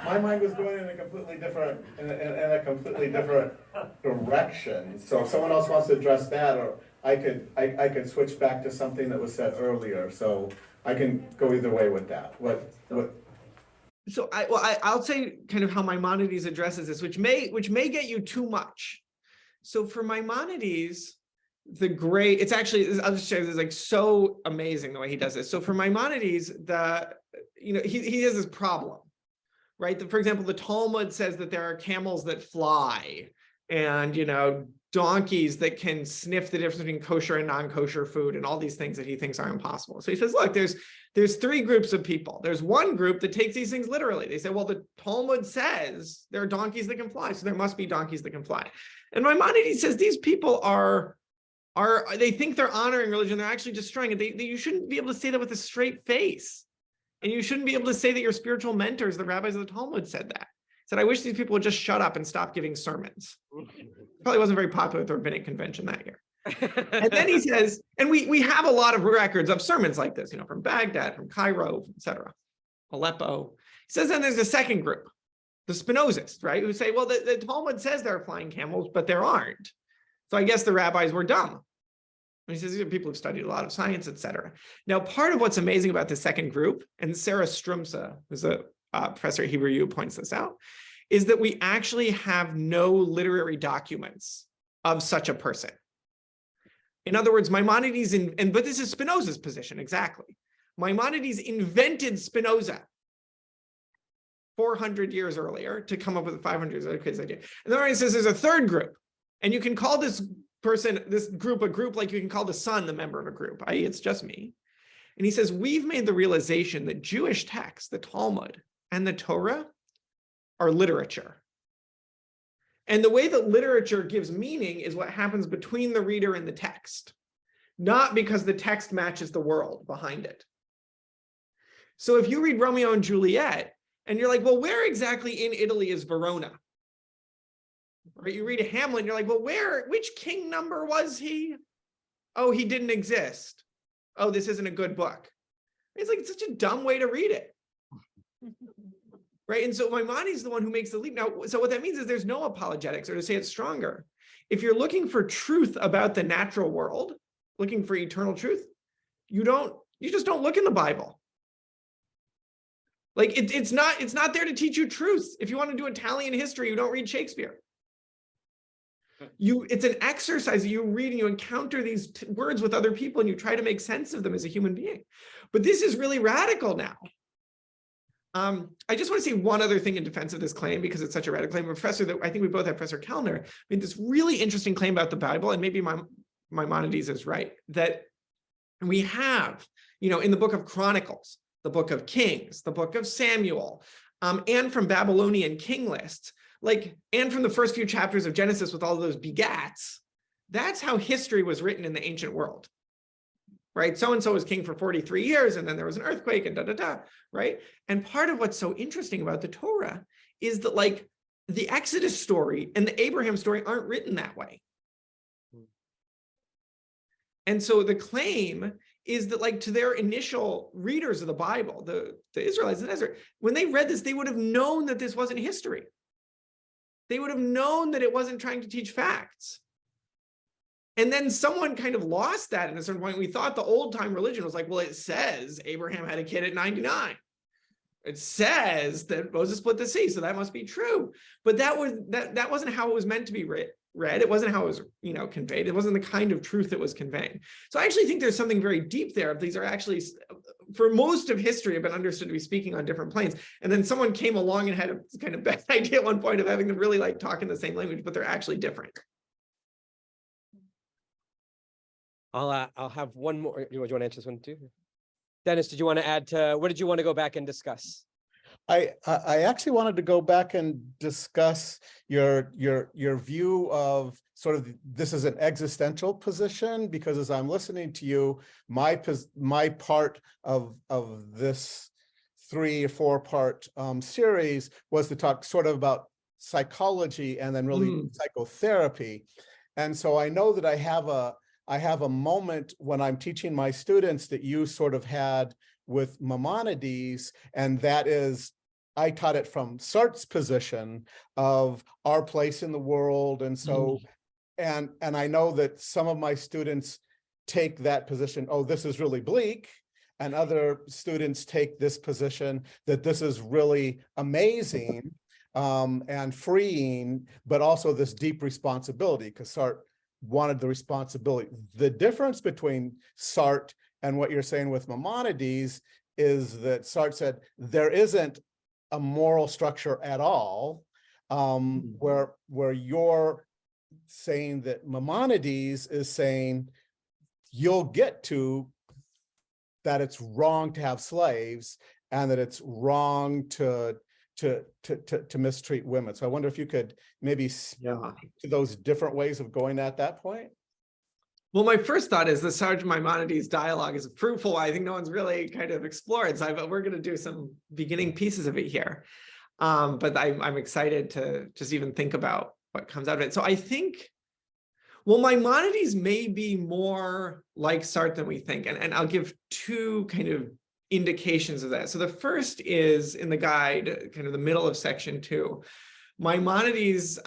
My mind was going in a completely different, in a completely different direction. So if someone else wants to address that, or I could switch back to something that was said earlier. So I can go either way with that. What? So I'll say kind of how Maimonides addresses this, which may get you too much. So for Maimonides, it's actually, I'll just share this, like so amazing the way he does this. So for Maimonides, he has this problem, right? For example, the Talmud says that there are camels that fly, and donkeys that can sniff the difference between kosher and non-kosher food and all these things that he thinks are impossible. So he says, look, there's three groups of people. There's one group that takes these things literally. They say, well, the Talmud says there are donkeys that can fly, so there must be donkeys that can fly. And Maimonides says these people they think they're honoring religion, they're actually destroying it. You shouldn't be able to say that with a straight face. And you shouldn't be able to say that your spiritual mentors, the rabbis of the Talmud, said that. Said, I wish these people would just shut up and stop giving sermons. Probably wasn't very popular at the rabbinic convention that year. And then he says, and we have a lot of records of sermons like this, from Baghdad, from Cairo, etc., Aleppo. He says, then there's a second group, the Spinozists, right, who say, well, the Talmud says there are flying camels, but there aren't. So I guess the rabbis were dumb. And he says, these are people who've studied a lot of science, etc. Now, part of what's amazing about the second group, and Sarah Strumsa, who's a professor at Hebrew U, points this out, is that we actually have no literary documents of such a person. In other words, Maimonides, but this is Spinoza's position, exactly. Maimonides invented Spinoza 400 years earlier to come up with the 500 years earlier idea. And then he says there's a third group, and you can call this group a group like you can call the sun the member of a group, i.e. it's just me. And he says, we've made the realization that Jewish texts, the Talmud and the Torah, are literature. And the way that literature gives meaning is what happens between the reader and the text, not because the text matches the world behind it. So if you read Romeo and Juliet, and you're like, well, where exactly in Italy is Verona? Right? You read a Hamlet, and you're like, well, which king number was he? Oh, he didn't exist. Oh, this isn't a good book. It's like, it's such a dumb way to read it. Right? And so Maimonides is the one who makes the leap. Now, so what that means is there's no apologetics, or to say it stronger. If you're looking for truth about the natural world, looking for eternal truth, you just don't look in the Bible. Like it's not there to teach you truth. If you want to do Italian history, you don't read Shakespeare. It's an exercise you read and you encounter these words with other people and you try to make sense of them as a human being. But this is really radical now. I just want to say one other thing in defense of this claim, because it's such a radical claim. Professor that I think we both have, Professor Kellner, made this really interesting claim about the Bible, and maybe Maimonides is right, that we have, in the book of Chronicles, the book of Kings, the book of Samuel, and from Babylonian king lists, and from the first few chapters of Genesis with all of those begats, that's how history was written in the ancient world, right? So-and-so was king for 43 years, and then there was an earthquake and right? And part of what's so interesting about the Torah is that the Exodus story and the Abraham story aren't written that way. And so the claim is that to their initial readers of the Bible, the Israelites, when they read this, they would have known that this wasn't history. They would have known that it wasn't trying to teach facts. And then someone kind of lost that at a certain point. We thought the old time religion was well, it says Abraham had a kid at 99. It says that Moses split the sea, so that must be true. But that wasn't how it was meant to be read. It wasn't how it was, conveyed. It wasn't the kind of truth it was conveying. So I actually think there's something very deep there. These are actually, for most of history, have been understood to be speaking on different planes. And then someone came along and had a kind of bad idea at one point of having them really talk in the same language, but they're actually different. I'll have one more. Do you want to answer this one too? Dennis, did you want to add to, what did you want to go back and discuss? I actually wanted to go back and discuss your view of sort of this is an existential position, because as I'm listening to you, my part of this 3 or 4 part series was to talk sort of about psychology and then really psychotherapy. And so I know that I have a moment when I'm teaching my students that you sort of had with Maimonides, and that is, I taught it from Sartre's position of our place in the world. And so, and I know that some of my students take that position, oh, this is really bleak. And other students take this position that this is really amazing and freeing, but also this deep responsibility, because Sartre wanted the responsibility. The difference between Sartre and what you're saying with Maimonides is that Sartre said there isn't a moral structure at all, where your saying that Maimonides is saying you'll get to that it's wrong to have slaves and that it's wrong to mistreat women. So I wonder if you could maybe speak to those different ways of going at that point. Well, my first thought is the Sarge Maimonides dialogue is a fruitful one. I think no one's really kind of explored, so we're going to do some beginning pieces of it here. But I'm excited to just even think about what comes out of it. So I think, well, Maimonides may be more like Sartre than we think, and I'll give two kind of indications of that. So the first is in the guide, kind of the middle of section 2. Maimonides,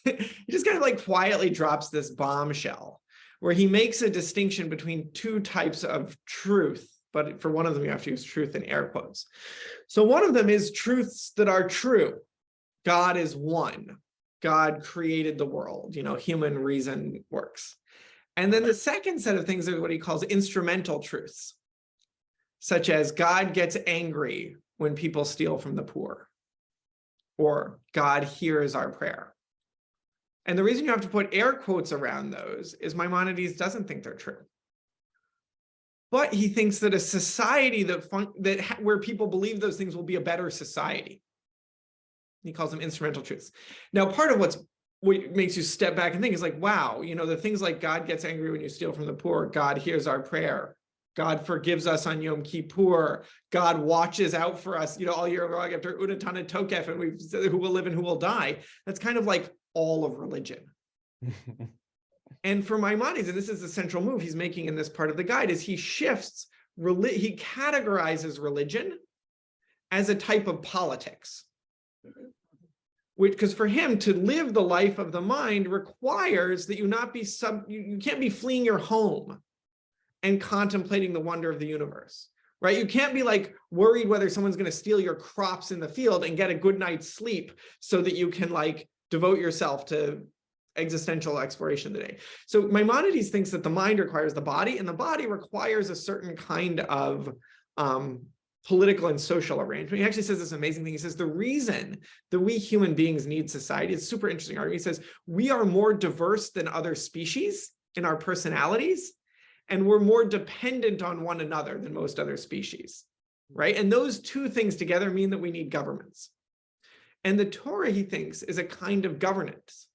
he just kind of like quietly drops this bombshell where he makes a distinction between two types of truth, but for one of them you have to use truth in air quotes. So one of them is truths that are true. God is one. God created the world, human reason works. And then the second set of things are what he calls instrumental truths, such as God gets angry when people steal from the poor, or God hears our prayer. And the reason you have to put air quotes around those is Maimonides doesn't think they're true. But he thinks that a society where people believe those things will be a better society. He calls them instrumental truths. Now, part of what makes you step back and think is like, wow, the things like God gets angry when you steal from the poor, God hears our prayer, God forgives us on Yom Kippur, God watches out for us, all year long after Udatana Tokef, and we've said who will live and who will die. That's kind of like all of religion. And for Maimonides, and this is the central move he's making in this part of the guide, is he shifts, he categorizes religion as a type of politics. Because for him to live the life of the mind requires that you not be you can't be fleeing your home and contemplating the wonder of the universe, right? You can't be like worried whether someone's going to steal your crops in the field and get a good night's sleep so that you can like devote yourself to existential exploration today. So Maimonides thinks that the mind requires the body, and the body requires a certain kind of political and social arrangement. He actually says this amazing thing. He says the reason that we human beings need society is super interesting argument. He says we are more diverse than other species in our personalities, and we're more dependent on one another than most other species, right? And those two things together mean that we need governments. And the Torah, he thinks, is a kind of governance.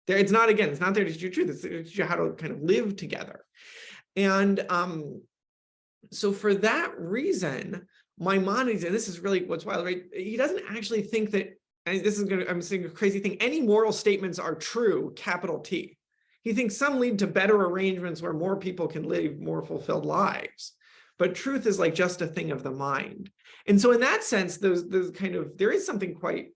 It's not there to teach you truth, it's to teach you how to kind of live together. And so for that reason, Maimonides, and this is really what's wild, right? He doesn't actually think that, and I'm saying a crazy thing, any moral statements are true, capital T. He thinks some lead to better arrangements where more people can live more fulfilled lives. But truth is like just a thing of the mind. And so in that sense, there is something quite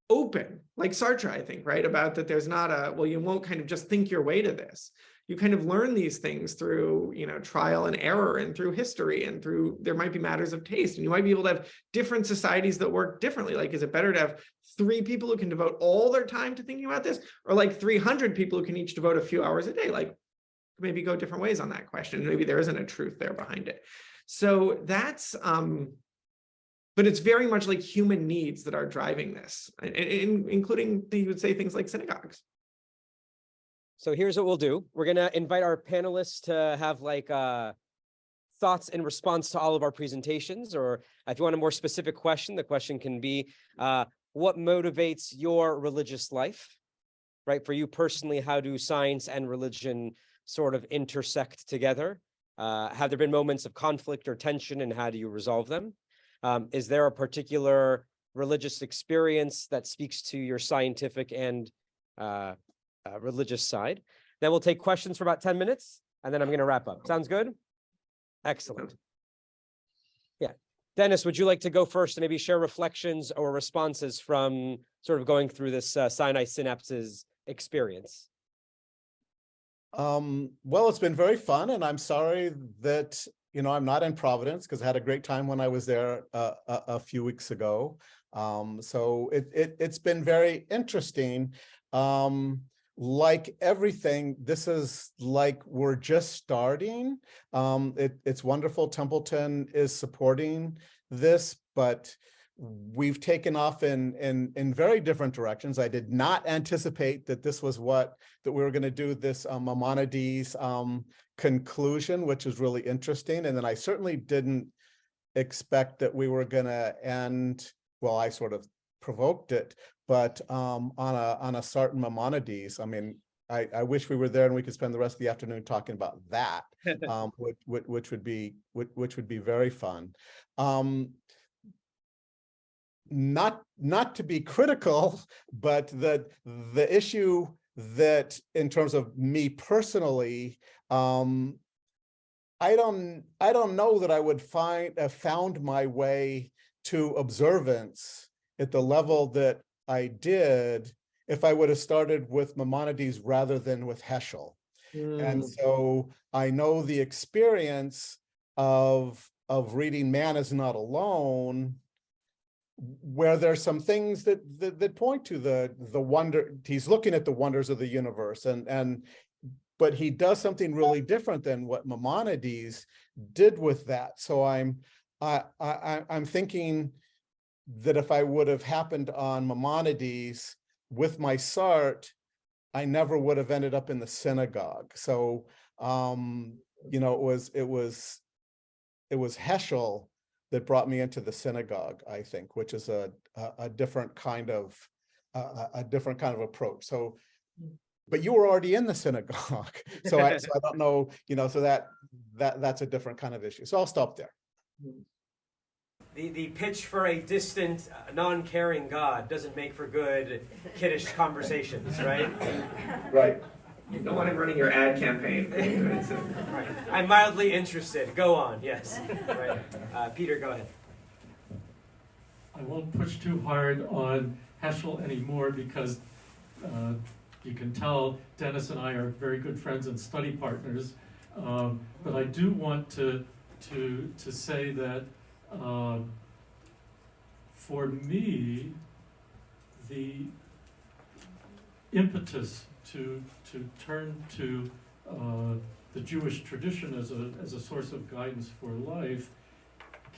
open, like Sartre, I think, right? About that there's not you won't kind of just think your way to this. You kind of learn these things through, trial and error and through history and there might be matters of taste. And you might be able to have different societies that work differently. Like, is it better to have 3 people who can devote all their time to thinking about this, or like 300 people who can each devote a few hours a day? Like, maybe go different ways on that question. Maybe there isn't a truth there behind it. So that's, but it's very much like human needs that are driving this, including, you would say, things like synagogues. So here's what we'll do. We're going to invite our panelists to have like thoughts in response to all of our presentations, or if you want a more specific question, the question can be, what motivates your religious life, right? For you personally, how do science and religion sort of intersect together? Have there been moments of conflict or tension, and how do you resolve them? Is there a particular religious experience that speaks to your scientific and religious side? Then we'll take questions for about 10 minutes, and then I'm going to wrap up. Sounds good? Excellent. Yeah. Dennis, would you like to go first and maybe share reflections or responses from sort of going through this Sinai Synapses experience? Well, it's been very fun, and I'm sorry that I'm not in Providence, because I had a great time when I was there a few weeks ago. So it's been very interesting. Like everything, this is like we're just starting. It's wonderful Templeton is supporting this, but we've taken off in very different directions. I did not anticipate that this was that we were going to do this Maimonides conclusion, which is really interesting. And then I certainly didn't expect that we were going to end, well, I sort of provoked it, but on a certain Maimonides. I mean, I wish we were there and we could spend the rest of the afternoon talking about that, which would be very fun. Not to be critical, but the issue that in terms of me personally, I don't know that I would have found my way to observance at the level that I did if I would have started with Maimonides rather than with Heschel. And so I know the experience of reading Man Is Not Alone, where there's some things that point to the wonder. He's looking at the wonders of the universe, but he does something really different than what Maimonides did with that. So I'm thinking that if I would have happened on Maimonides with my Sartre, I never would have ended up in the synagogue. So you know, it was Heschel that brought me into the synagogue, I think, which is a different kind of approach. So, but you were already in the synagogue, so I don't know, you know, so that's a different kind of issue. So I'll stop there. The pitch for a distant, non-caring God doesn't make for good kiddish conversations, right? Right. You don't want him running your ad campaign. Right. I'm mildly interested. Go on. Yes. Right. Peter, go ahead. I won't push too hard on Heschel anymore because you can tell Dennis and I are very good friends and study partners. But I do want to say that for me, the impetus to turn to the Jewish tradition as a source of guidance for life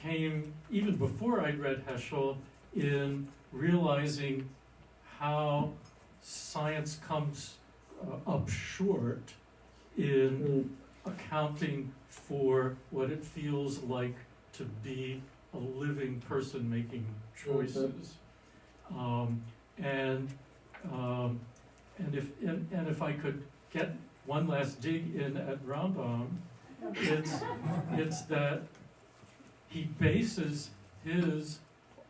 came even before I'd read Heschel, in realizing how science comes up short in accounting for what it feels like to be a living person making choices. And if I could get one last dig in at Rambam, it's that he bases his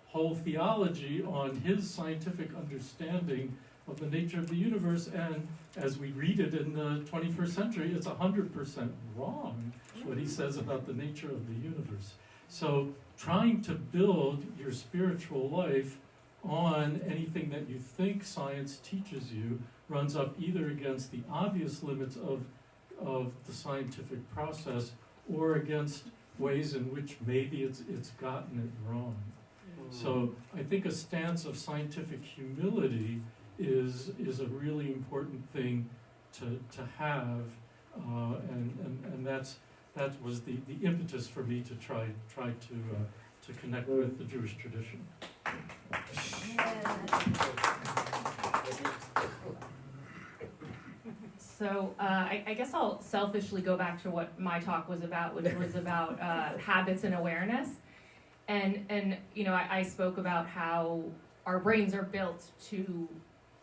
whole theology on his scientific understanding of the nature of the universe, and as we read it in the 21st century, it's 100% wrong what he says about the nature of the universe. So trying to build your spiritual life on anything that you think science teaches you runs up either against the obvious limits of the scientific process or against ways in which maybe it's gotten it wrong. So I think a stance of scientific humility is a really important thing to have, and that was the impetus for me to try to connect with the Jewish tradition. So I guess I'll selfishly go back to what my talk was about, which was about habits and awareness. And you know, I spoke about how our brains are built to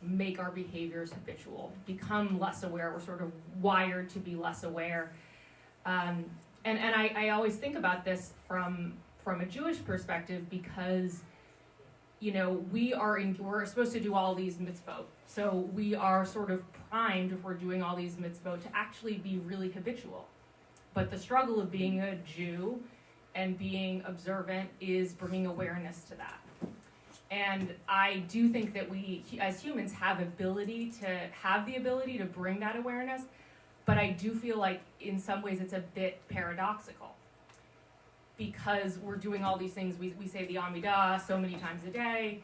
make our behaviors habitual, become less aware. We're sort of wired to be less aware. And I always think about this from a Jewish perspective because, you know, we're supposed to do all these mitzvot. So we are sort of primed, if we're doing all these mitzvot, to actually be really habitual. But the struggle of being a Jew and being observant is bringing awareness to that. And I do think that we, as humans, have the ability to bring that awareness, but I do feel like in some ways it's a bit paradoxical. Because we're doing all these things, we say the Amidah so many times a day,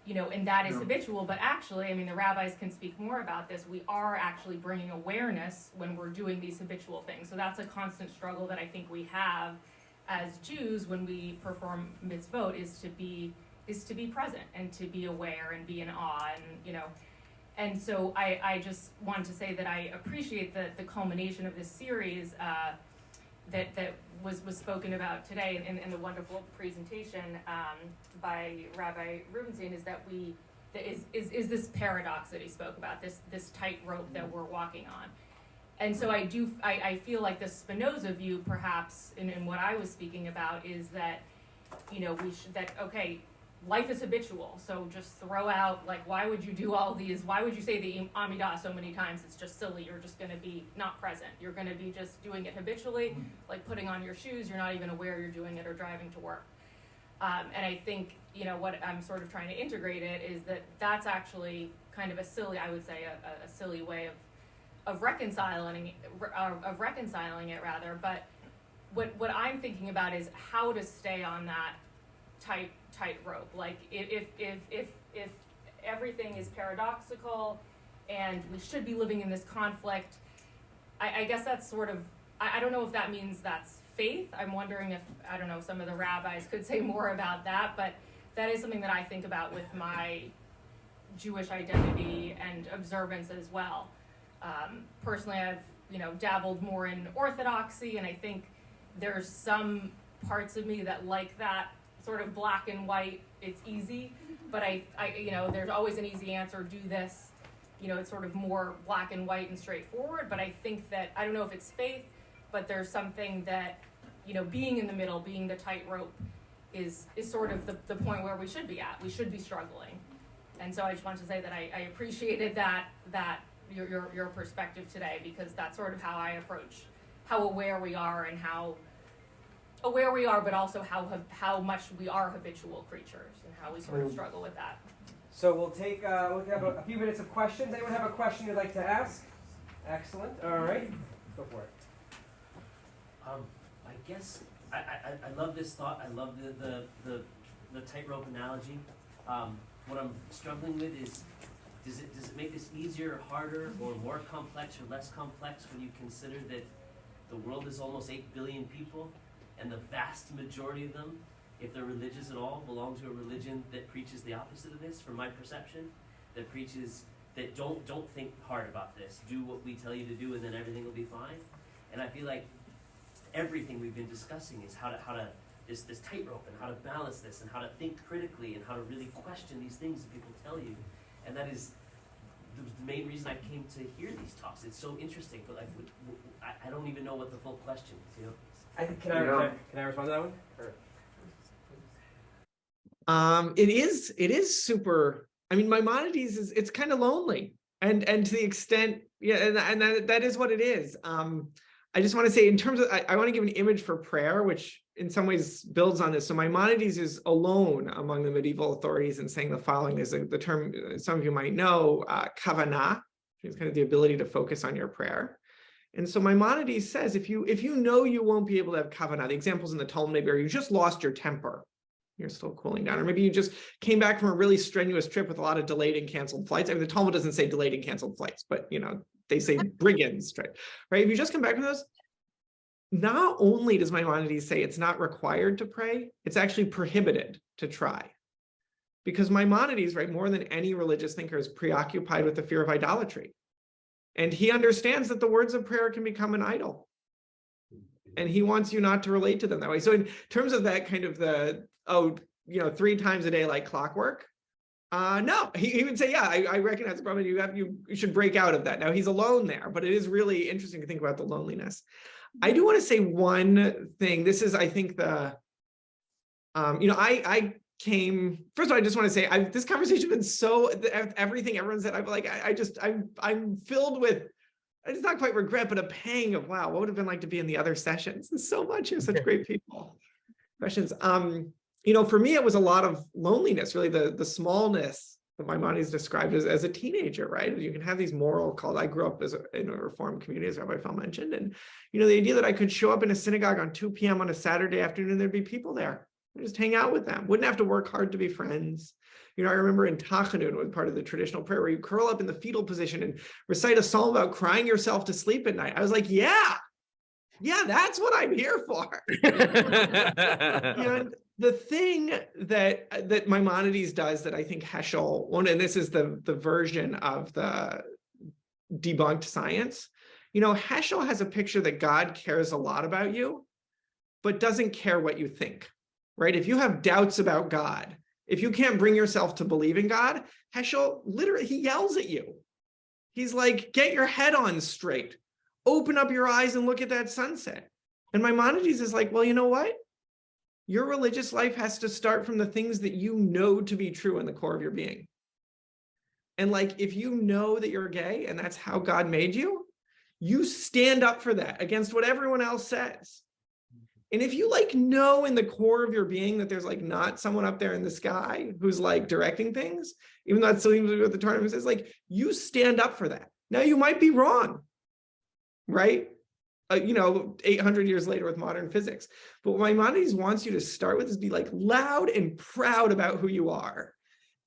you know, and that is habitual, but actually, I mean, the rabbis can speak more about this, we are actually bringing awareness when we're doing these habitual things. So that's a constant struggle that I think we have as Jews when we perform mitzvot, is to be to be present and to be aware and be in awe, and and so I just wanted to say that I appreciate the culmination of this series that was spoken about today in the wonderful presentation by Rabbi Rubenstein, is that is this paradox that he spoke about, this tightrope that we're walking on. And so I feel like the Spinoza view, perhaps, in what I was speaking about, is that, okay, life is habitual, so just throw out, like, why would you do all these, why would you say the Amidah so many times? It's just silly. You're just going to be not present. You're going to be just doing it habitually, like putting on your shoes. You're not even aware you're doing it, or driving to work. And I think, what I'm sort of trying to integrate it is that that's actually kind of a silly, I would say, a silly way of reconciling it rather. But what I'm thinking about is how to stay on that tight rope. Like if everything is paradoxical and we should be living in this conflict, I guess that's sort of, I don't know if that means that's faith. I'm wondering if, I don't know, some of the rabbis could say more about that, but that is something that I think about with my Jewish identity and observance as well. Personally, I've dabbled more in Orthodoxy, and I think there's some parts of me that like that sort of black and white. It's easy, but I there's always an easy answer. Do this. It's sort of more black and white and straightforward. But I think that, I don't know if it's faith, but there's something that being in the middle, being the tightrope, is sort of the point where we should be at. We should be struggling, and so I just wanted to say that I appreciated that your perspective today, because that's sort of how I approach how aware we are, and how aware we are, but also how much we are habitual creatures, and how we sort of struggle with that. So we'll have a few minutes of questions. Anyone have a question you'd like to ask? Excellent. All right, go for it. I guess I love this thought. I love the tightrope analogy. What I'm struggling with is, does it make this easier or harder, or more complex or less complex, when you consider that the world is almost 8 billion people, and the vast majority of them, if they're religious at all, belong to a religion that preaches the opposite of this, from my perception, that preaches that don't think hard about this, do what we tell you to do, and then everything will be fine. And I feel like everything we've been discussing is how to this tightrope, and how to balance this, and how to think critically, and how to really question these things that people tell you. And that is the main reason I came to hear these talks. It's so interesting, but like, I don't even know what the full question is. Can I respond to that one? Or? It is super. I mean, Maimonides it's kind of lonely, and to the extent, and that is what it is. I just want to say, in terms of, I want to give an image for prayer, which in some ways builds on this. So Maimonides is alone among the medieval authorities in saying the following. There's the term some of you might know, kavanah, which is kind of the ability to focus on your prayer. And so Maimonides says, if you know you won't be able to have kavanah, the examples in the Talmud where you just lost your temper, you're still cooling down, or maybe you just came back from a really strenuous trip with a lot of delayed and canceled flights. I mean, the Talmud doesn't say delayed and canceled flights, but they say brigands, right? If you just come back from those, not only does Maimonides say it's not required to pray, it's actually prohibited to try. Because Maimonides, right, more than any religious thinker, is preoccupied with the fear of idolatry. And he understands that the words of prayer can become an idol. And he wants you not to relate to them that way. So in terms of that kind of 3 times a day like clockwork, no, he would say, I recognize the problem. You should break out of that. Now he's alone there, but it is really interesting to think about the loneliness. I do want to say one thing. This is, I think, I came, first of all, I just want to say, this conversation has been so, everything everyone said, I'm filled with, it's not quite regret, but a pang of, wow, what would have been like to be in the other sessions? There's so much, you're such great people. Questions. For me, it was a lot of loneliness, really, the smallness that Maimonides described as a teenager, right? You can have these moral calls. I grew up in a Reformed community, as Rabbi Fell mentioned, and the idea that I could show up in a synagogue on 2 p.m. on a Saturday afternoon, and there'd be people there. I'd just hang out with them. Wouldn't have to work hard to be friends. I remember in Tachanun was part of the traditional prayer where you curl up in the fetal position and recite a psalm about crying yourself to sleep at night. I was like, yeah, that's what I'm here for. The thing that Maimonides does that I think Heschel won't, and this is the version of the debunked science, Heschel has a picture that God cares a lot about you, but doesn't care what you think, right? If you have doubts about God, if you can't bring yourself to believe in God, Heschel literally, he yells at you. He's like, get your head on straight, open up your eyes and look at that sunset. And Maimonides is like, well, you know what? Your religious life has to start from the things that you know to be true in the core of your being. And like, if you know that you're gay and that's how God made you, you stand up for that against what everyone else says. And if you like know in the core of your being that there's like not someone up there in the sky who's like directing things, even though that's something what the tournament says, like you stand up for that. Now you might be wrong, right? 800 years later with modern physics. But what Maimonides wants you to start with is be like loud and proud about who you are.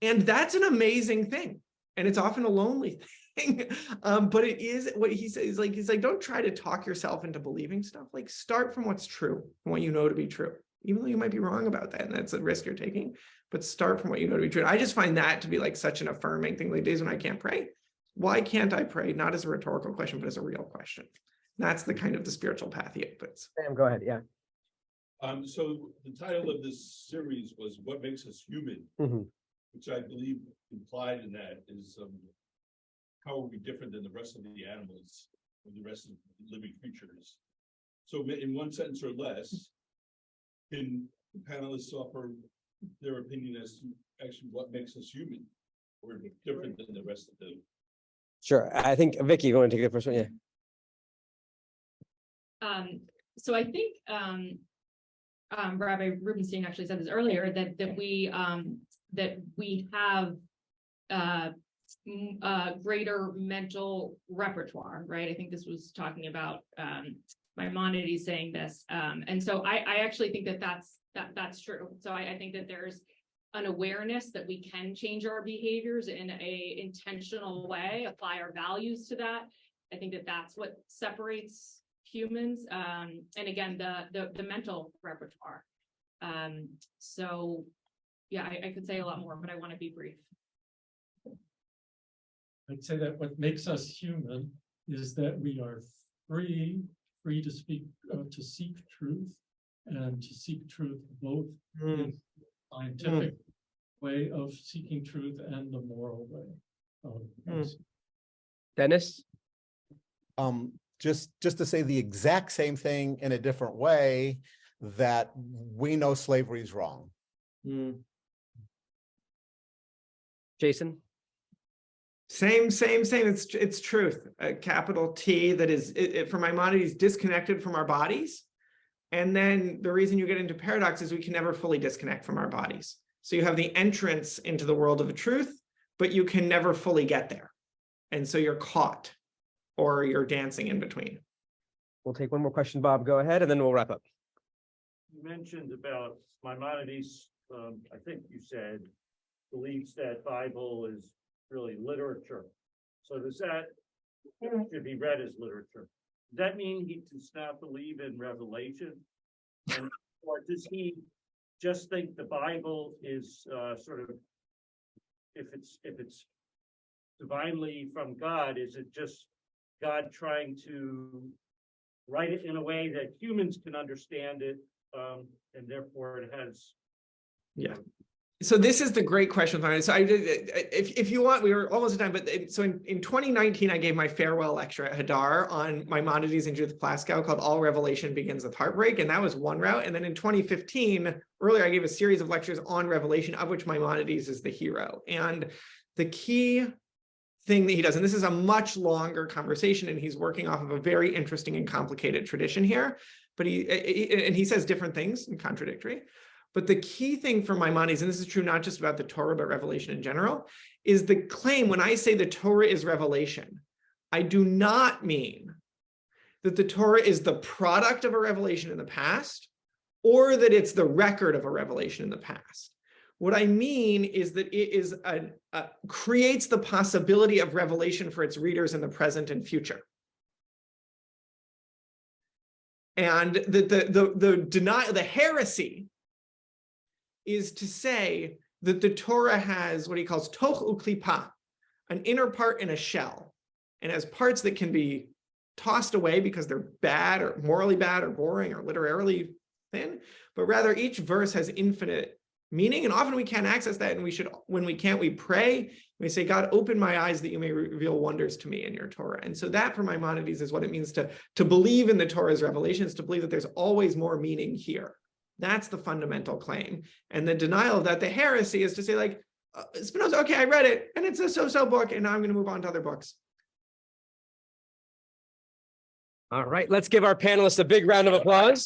And that's an amazing thing. And it's often a lonely thing. But it is what he says, he's like, don't try to talk yourself into believing stuff. Like start from what's true, from what you know to be true, even though you might be wrong about that. And that's a risk you're taking, but start from what you know to be true. And I just find that to be like such an affirming thing. Like days when I can't pray. Why can't I pray? Not as a rhetorical question, but as a real question. That's the kind of the spiritual path he puts. Sam, go ahead. Yeah. So the title of this series was "What Makes Us Human," which I believe implied in that is how are we different than the rest of the animals or the rest of the living creatures? So, in one sentence or less, can the panelists offer their opinion as to actually what makes us human or different than the rest of the? Sure. I think Vicky, you want to take the first one? Yeah. So I think Rabbi Rubenstein actually said this earlier that we have greater mental repertoire, right? I think this was talking about Maimonides saying this, and so I actually think that's true. So I think that there's an awareness that we can change our behaviors in a intentional way, apply our values to that. I think that's what separates humans, and again, the mental repertoire. So yeah, I could say a lot more, but I want to be brief. I'd say that what makes us human is that we are free to speak, to seek truth, and to seek truth both in the scientific way of seeking truth and the moral way. Dennis? Just to say the exact same thing in a different way, that we know slavery is wrong. Jason? Same. It's truth. A capital T that is, for Maimonides, disconnected from our bodies. And then the reason you get into paradox is we can never fully disconnect from our bodies. So you have the entrance into the world of a truth, but you can never fully get there. And so you're caught, or you're dancing in between. We'll take one more question, Bob. Go ahead, and then we'll wrap up. You mentioned about Maimonides, I think you said, believes that Bible is really literature. So does that should be read as literature? Does that mean he does not believe in revelation? Or does he just think the Bible is sort of, if it's divinely from God, is it just God trying to write it in a way that humans can understand it, and therefore it has. Yeah. So this is the great question. So if you want, we were almost at time, but so in 2019, I gave my farewell lecture at Hadar on Maimonides and Judith Plaskow called All Revelation Begins with Heartbreak. And that was one route. And then in 2015, earlier, I gave a series of lectures on Revelation, of which Maimonides is the hero. And the key thing that he does, and this is a much longer conversation, and he's working off of a very interesting and complicated tradition here, but he says different things and contradictory. But the key thing for Maimonides, and this is true not just about the Torah, but revelation in general, is the claim when I say the Torah is revelation, I do not mean that the Torah is the product of a revelation in the past, or that it's the record of a revelation in the past. What I mean is that it is creates the possibility of revelation for its readers in the present and future. And the heresy is to say that the Torah has what he calls toch uklipa, an inner part and a shell, and has parts that can be tossed away because they're bad or morally bad or boring or literarily thin, but rather each verse has infinite meaning. And often we can't access that. And we should, when we can't, we pray. We say, God, open my eyes that you may reveal wonders to me in your Torah. And so that for Maimonides is what it means to believe in the Torah's revelations, to believe that there's always more meaning here. That's the fundamental claim. And the denial of that, the heresy, is to say like, Spinoza, okay, I read it and it's a so-so book and now I'm going to move on to other books. All right, let's give our panelists a big round of applause.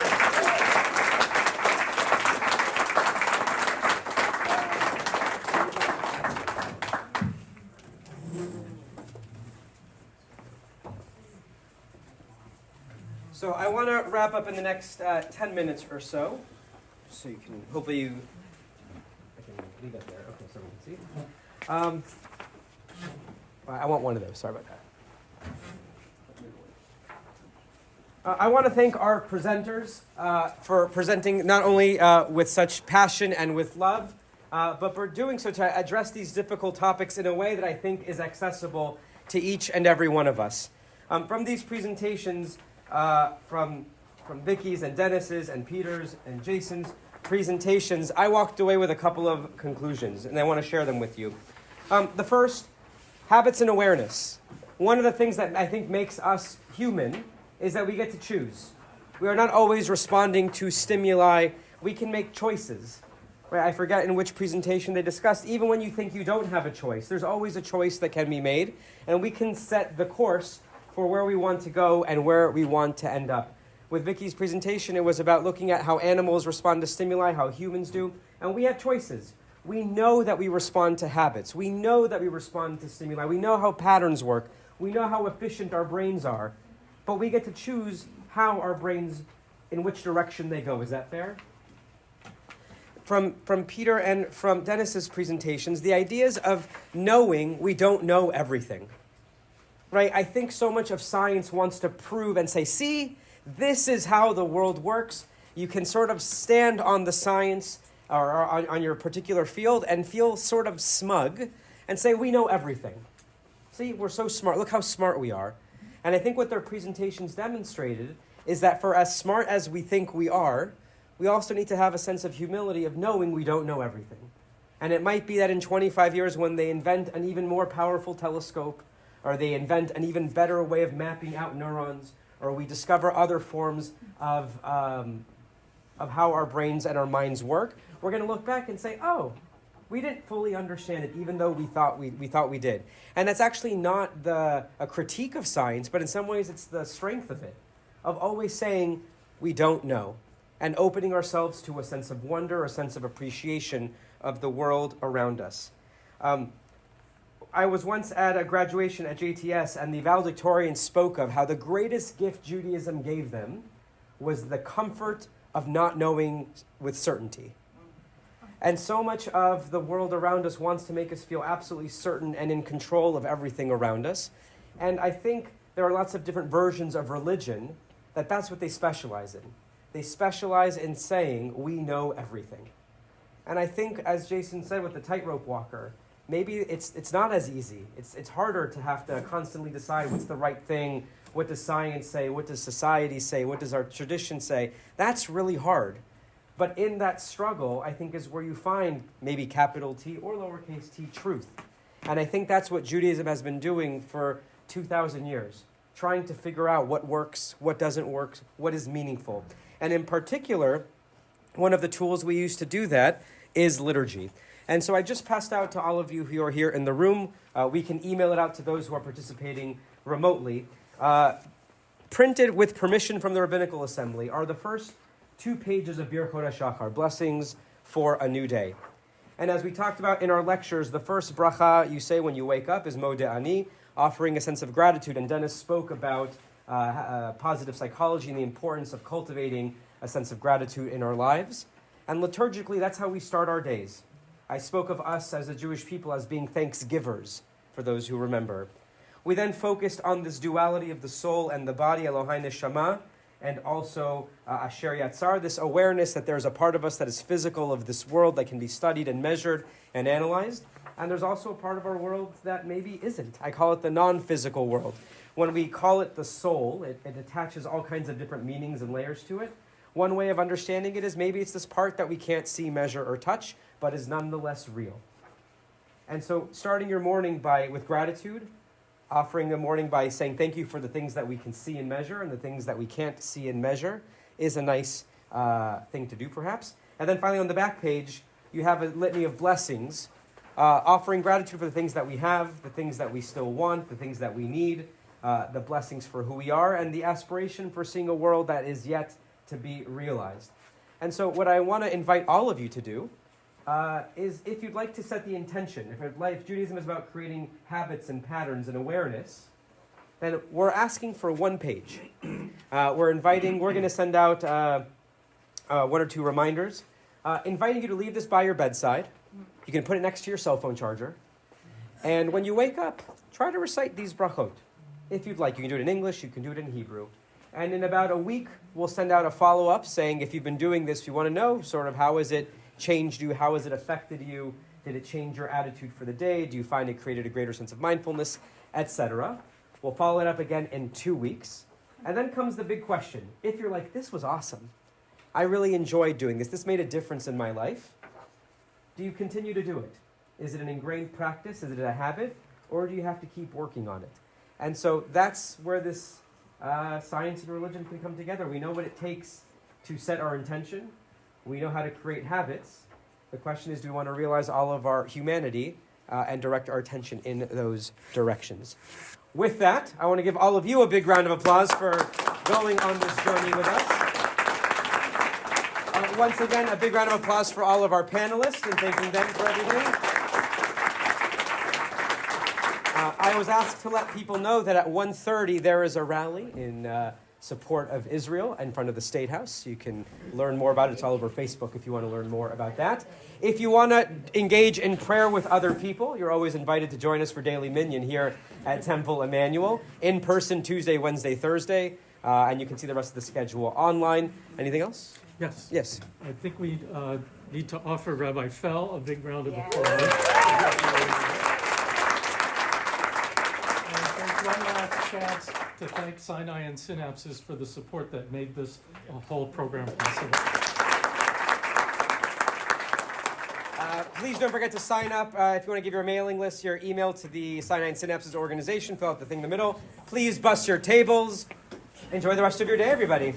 So I want to wrap up in the next 10 minutes or so. So you can, hopefully I can leave that there. Okay, so we can see. I want one of those, sorry about that. I want to thank our presenters for presenting not only with such passion and with love, but for doing so to address these difficult topics in a way that I think is accessible to each and every one of us. From these presentations, from Vicky's and Dennis's and Peter's and Jason's presentations, I walked away with a couple of conclusions, and I want to share them with you. The first, habits and awareness. One of the things that I think makes us human is that we get to choose. We are not always responding to stimuli. We can make choices. Right? I forget in which presentation they discussed, even when you think you don't have a choice, there's always a choice that can be made, and we can set the course for where we want to go and where we want to end up. With Vicky's presentation, it was about looking at how animals respond to stimuli, how humans do, and we have choices. We know that we respond to habits. We know that we respond to stimuli. We know how patterns work. We know how efficient our brains are. But we get to choose how our brains, in which direction they go. Is that fair? From Peter and from Dennis's presentations, the ideas of knowing we don't know everything. Right? I think so much of science wants to prove and say, see, this is how the world works. You can sort of stand on the science or on your particular field and feel sort of smug and say, we know everything. See, we're so smart. Look how smart we are. And I think what their presentations demonstrated is that for as smart as we think we are, we also need to have a sense of humility of knowing we don't know everything. And it might be that in 25 years when they invent an even more powerful telescope, or they invent an even better way of mapping out neurons, or we discover other forms of how our brains and our minds work, we're going to look back and say, oh, we didn't fully understand it, even though we thought we did. And that's actually not a critique of science, but in some ways it's the strength of it, of always saying we don't know, and opening ourselves to a sense of wonder, a sense of appreciation of the world around us. I was once at a graduation at JTS, and the valedictorian spoke of how the greatest gift Judaism gave them was the comfort of not knowing with certainty. And so much of the world around us wants to make us feel absolutely certain and in control of everything around us. And I think there are lots of different versions of religion that's what they specialize in. They specialize in saying, we know everything. And I think, as Jason said with the tightrope walker, maybe it's not as easy. It's harder to have to constantly decide what's the right thing, what does science say, what does society say, what does our tradition say. That's really hard. But in that struggle, I think is where you find maybe capital T or lowercase t truth. And I think that's what Judaism has been doing for 2,000 years, trying to figure out what works, what doesn't work, what is meaningful. And in particular, one of the tools we use to do that is liturgy. And so I just passed out to all of you who are here in the room. We can email it out to those who are participating remotely. Printed with permission from the Rabbinical Assembly are the first 2 pages of Birchot HaShachar, blessings for a new day. And as we talked about in our lectures, the first bracha you say when you wake up is Modeh Ani, offering a sense of gratitude. And Dennis spoke about positive psychology and the importance of cultivating a sense of gratitude in our lives. And liturgically, that's how we start our days. I spoke of us as a Jewish people as being thanksgivers, for those who remember. We then focused on this duality of the soul and the body, Elohai Neshama, and also Asher Yatzar, this awareness that there's a part of us that is physical of this world that can be studied and measured and analyzed. And there's also a part of our world that maybe isn't. I call it the non-physical world. When we call it the soul, it attaches all kinds of different meanings and layers to it. One way of understanding it is maybe it's this part that we can't see, measure, or touch, but is nonetheless real. And so starting your morning with gratitude, offering the morning by saying thank you for the things that we can see and measure and the things that we can't see and measure is a nice thing to do, perhaps. And then finally on the back page, you have a litany of blessings, offering gratitude for the things that we have, the things that we still want, the things that we need, the blessings for who we are, and the aspiration for seeing a world that is yet to be realized. And so what I want to invite all of you to do is if you'd like to set the intention, if Judaism is about creating habits and patterns and awareness, then we're asking for one page. We're going to send out 1 or 2 reminders, inviting you to leave this by your bedside. You can put it next to your cell phone charger. And when you wake up, try to recite these brachot. If you'd like, you can do it in English, you can do it in Hebrew. And in about a week, we'll send out a follow-up saying, if you've been doing this, you want to know sort of how has it changed you, how has it affected you, did it change your attitude for the day, do you find it created a greater sense of mindfulness, etc. We'll follow it up again in 2 weeks. And then comes the big question. If you're like, this was awesome, I really enjoyed doing this, this made a difference in my life, do you continue to do it? Is it an ingrained practice? Is it a habit? Or do you have to keep working on it? And so that's where this science and religion can come together. We know what it takes to set our intention. We know how to create habits. The question is, do we want to realize all of our humanity and direct our attention in those directions? With that, I want to give all of you a big round of applause for going on this journey with us. Once again, a big round of applause for all of our panelists and thanking them for everything. I was asked to let people know that at 1:30 there is a rally in support of Israel in front of the State House. You can learn more about it. It's all over Facebook if you want to learn more about that. If you want to engage in prayer with other people, you're always invited to join us for Daily Minyan here at Temple Emanu-El, in person Tuesday, Wednesday, Thursday, and you can see the rest of the schedule online. Anything else? Yes. Yes. I think we need to offer Rabbi Fell a big round of applause. One last chance to thank Sinai and Synapses for the support that made this whole program possible. Please don't forget to sign up. If you want to give your mailing list, your email to the Sinai and Synapses organization, fill out the thing in the middle. Please bust your tables. Enjoy the rest of your day, everybody.